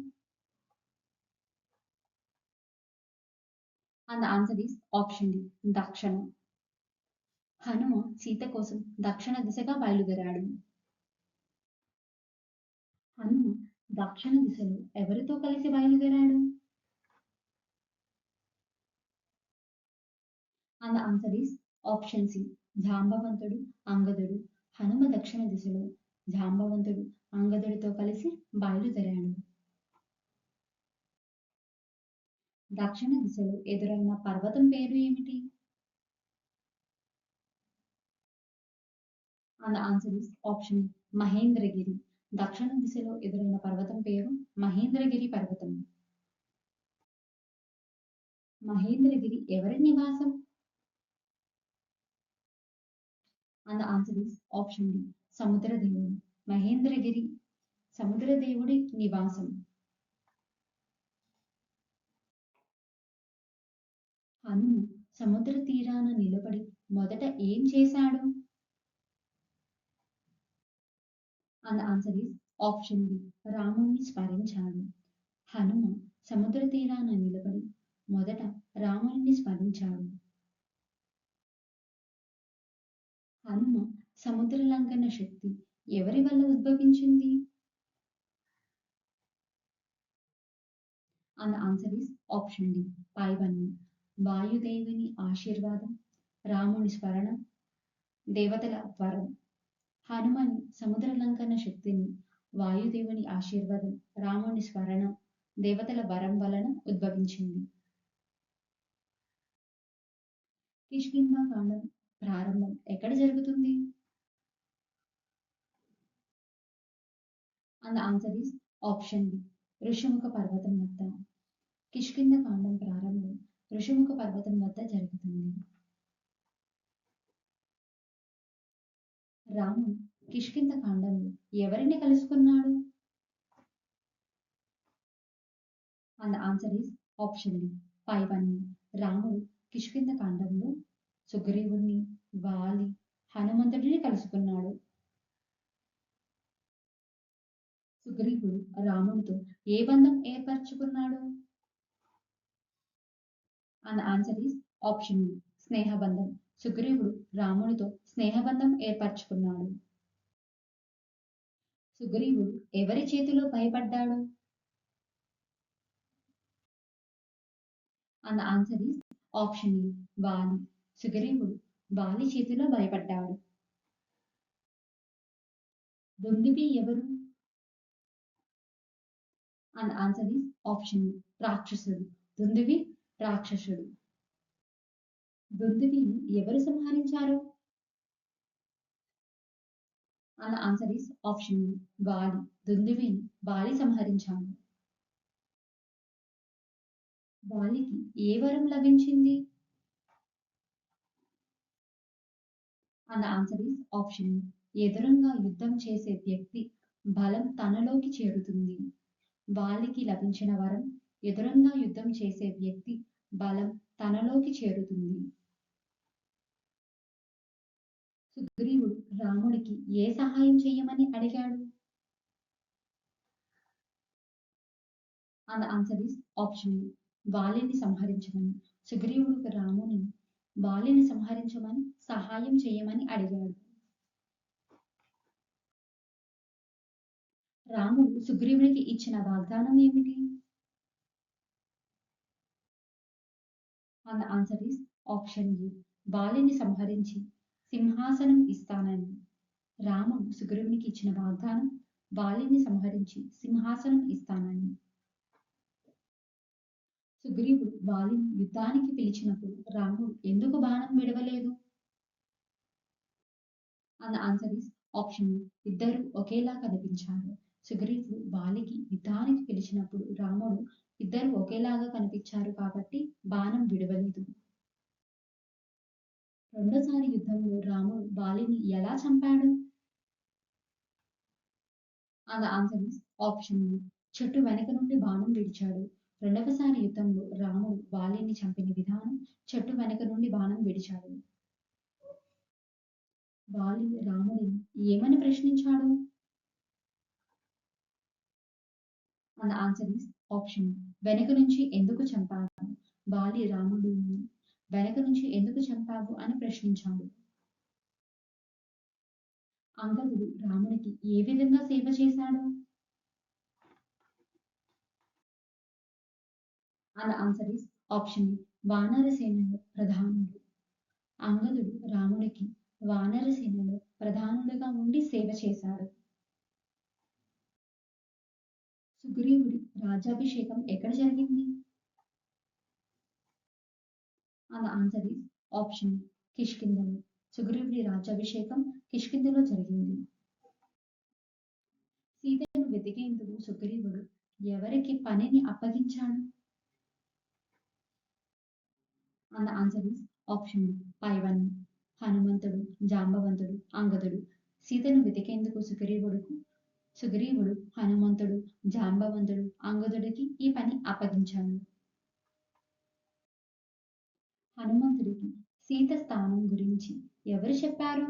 And answer is option D దక్షిణం. హనుమ సీత కోసం దక్షిణ దిశగా బయలుదేరాడు. హనుమ దక్షిణ దిశలో ఎవరితో కలిసి బయలుదేరాడు? And the answer is option C. జాంబవంతుడు, అంగదుడు. హనుమ దక్షిణ దిశలో జాంబవంతుడు, అంగదుడితో కలిసి బయలుదేరాడు. దక్షిణ దిశలో ఎదురైన పర్వతం పేరు ఏమిటి? And the answer is option ఏ. మహేంద్రగిరి. దక్షిణ దిశలో ఎదురైన పర్వతం పేరు మహేంద్రగిరి పర్వతం. మహేంద్రగిరి ఎవరి నివాసం? And the answer is option D. సముద్రదేవుడు. మహేంద్రగిరి సముద్రదేవుడి నివాసం. హనుమ సముద్ర తీరాన నిలబడి మొదట ఏం చేశాడు? And answer is option B. రాముణ్ణి స్మరించాడు. హనుమ సముద్ర తీరాన నిలబడి మొదట రాముని స్మరించాడు. హనుమ సముద్ర లంఘన శక్తి ఎవరి వల్ల ఉద్భవించింది? And answer is option D. పైవన్నీ. వాయుదేవుని ఆశీర్వాదం, రాముని స్మరణ, దేవతల వరం. హనుమని సముద్ర లంఘన శక్తిని వాయుదేవుని ఆశీర్వాదం, రాముని స్మరణ, దేవతల వరం వలన ఉద్భవించింది. కిష్కింధ కాండం ప్రారంభం ఎక్కడ జరుగుతుంది? And answer is option B. Rishimukha పర్వతం వద్ద. కిష్కింధ కాండం ప్రారంభం ఋషిముఖ పర్వతం వద్ద జరుగుతుంది. రాముడు కిష్కింధ కాండంలో ఎవరిని కలుసుకున్నాడు? And answer is option D. పైవన్నీ. రాముడు కిష్కింధ కాండంలో సుగ్రీవుణ్ణి, వాలి, హనుమంతుడిని కలుసుకున్నాడు. సుగ్రీవుడు రాముడితో ఏ బంధం ఏర్పరచుకున్నాడు? And answer is option B. స్నేహబంధం. సుగ్రీవుడు రామునితో స్నేహబంధం ఏర్పరచుకున్నాడు. సుగ్రీవుడు ఎవరి చేతిలో భయపడ్డాడు? And answer is option A. Vali. సుగ్రీవుడు వాలి చేతిలో భయపడ్డాడు. దుందుబి ఎవరు? And answer is option A. రాక్షసుడు. దుందుబి రాక్షసుడు. దుందుబిని ఎవరు సంహరించారు? And answer is option A. Vali. దుందుబిని వాలి సంహరించాడు. వాలికి ఏ వరం లభించింది? And answer is option A. ఎదురుంగా యుద్ధం చేసే వ్యక్తి బలం తనలోకి చేరుతుంది. వాలికి లభించిన వరం ఎదురుంగా యుద్ధం చేసే వ్యక్తి బలం తనలోకి చేరుతుంది. సుగ్రీవుడు రాముడికి ఏ సహాయం చేయమని అడిగాడు? And answer is option A. వాలిని సంహరించమని. సుగ్రీవుడు రాముని వాలిని సంహరించమని సహాయం చేయమని అడిగాడు. రాముడు సుగ్రీవునికి ఇచ్చిన వాగ్దానం ఏమిటి? And answer is option A. వాలిని సంహరించి సింహాసనం ఇస్తానని. రాముడు సుగ్రీవునికి ఇచ్చిన వాగ్దానం వాలిని సంహరించి సింహాసనం ఇస్తానని. సుగ్రీవుడు వాలిని యుద్ధానికి పిలిచినప్పుడు రాముడు ఎందుకు బాణం విడవలేదు? And answer is option A. ఇద్దరు ఒకేలా కనిపించారు. సుగ్రీవుడు వాలికి యుద్ధానికి పిలిచినప్పుడు రాముడు ఇద్దరు ఒకేలాగా కనిపించారు కాబట్టి బాణం విడవలేదు. రెండోసారి యుద్ధంలో రాముడు వాలిని ఎలా చంపాడు? అండ్ ఆన్సర్ ఈస్ ఆప్షన్ ఏ. చెట్టు వెనక నుండి బాణం విడిచాడు. రెండవసారి యుద్ధంలో రాముడు వాలిని చంపిన విధానం చెట్టు వెనక నుండి బాణం విడిచాడు. వాలి రాముడిని ఏమని ప్రశ్నించాడు? అండ్ ఆన్సర్ ఈస్ ఆప్షన్ వెనక నుంచి ఎందుకు చంపావు? వాలి రాముడిని వెనక నుంచి ఎందుకు చంపావు అని ప్రశ్నించాడు. అంగదుడు రాముడికి ఏ విధంగా సేవ చేశాడు? అండ్ ఆన్సర్ ఈస్ ఆప్షన్ ఏ వానర సేనలో ప్రధానుడు. అంగదుడు రాముడికి వానర సేనలో ప్రధానుడిగా ఉండి సేవ చేశాడు. సుగ్రీవుడి రాజ్యాభిషేకం ఎక్కడ జరిగింది? And answer is option A కిష్కింధలో. సుగ్రీవుడి రాజ్యాభిషేకం కిష్కింధలో జరిగింది. సీతను వెతికేందుకు సుగ్రీవుడు ఎవరికి పనిని అప్పగించాడు? And answer is option B పైవన్నీ. హనుమంతుడు, జాంబవంతుడు, అంగదుడు. సీతను వెతికేందుకు సుగ్రీవుడు హనుమంతుడు, జాంబవంతుడు, అంగదుడికి ఈ పని అప్పగించాడు. హనుమంతుడికి సీత స్థానం గురించి ఎవరు చెప్పారు?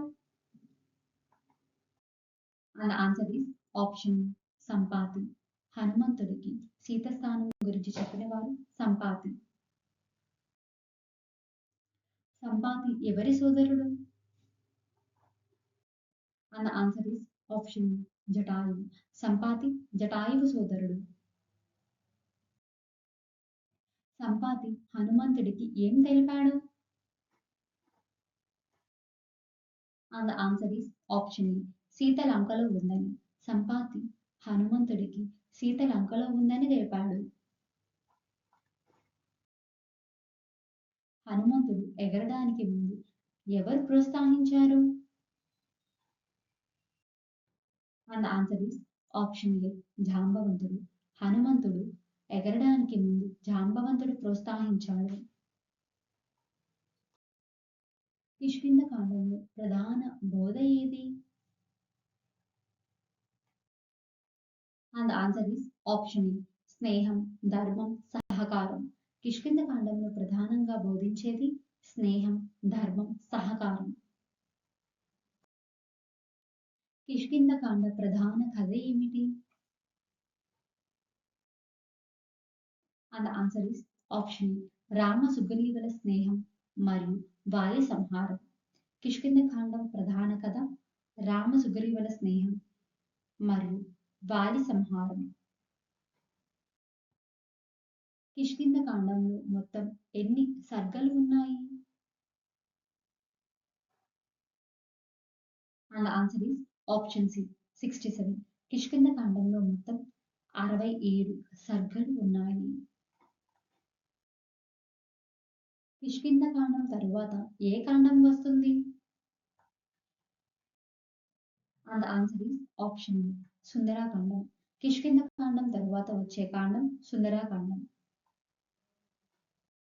అండ్ ఆన్సర్ ఈస్ ఆప్షన్ ఏ సంపాతి. హనుమంతుడికి సీత స్థానం గురించి చెప్పిన వారు సంపాతి. సంపాతి ఎవరి సోదరుడు? అండ్ ఆన్సర్ ఈస్ ఆప్షన్ ఏ జటాయువు. సంపాతి జటాయువు సోదరుడు. సంపాతి హనుమంతుడికి ఏం తెలిపాడు? అండ్ ఆన్సర్ ఈస్ ఆప్షన్ ఏ సీత లంకలో ఉందని. సంపాతి హనుమంతుడికి సీత లంకలో ఉందని తెలిపాడు. హనుమంతుడు ఎగరడానికి ముందు ఎవరు ప్రోత్సహించారు? అండ్ ఆన్సర్ ఈస్ ఆప్షన్ ఏ జాంబవంతుడు. హనుమంతుడు ఎగరడానికి ముందు జాంబవంతుడు ప్రోత్సహించాడు. కిష్కింధ కాండంలో ప్రధాన బోధ ఏది? అండ్ ఆన్సర్ ఈస్ ఆప్షన్ ఏ స్నేహం, ధర్మం, సహకారం. కిష్కింధ కాండంలో ప్రధానంగా బోధించేది స్నేహం, ధర్మం, సహకారం. కిష్కింధ కాండ ప్రధాన కథ ఏమిటి? And answer is option A Rama సుగ్రీవుల స్నేహం మరియు వాలి సంహారం. కిష్కింధ కాండం ప్రధాన కథ రామ సుగ్రీవుల స్నేహం మరియు వాలి సంహారం. కిష్కింధ కాండంలో మొత్తం ఎన్ని సర్గలు ఉన్నాయి? And answer is option C 67. Kishkindha కాండంలో మొత్తం 67 సర్గలు ఉన్నాయి. కిష్కింధ కాండం తరువాత ఏ కాండం వస్తుంది? And answer is option A Sundarakandam. Kishkindha కాండం తరువాత వచ్చే కాండం సుందరాకాండం.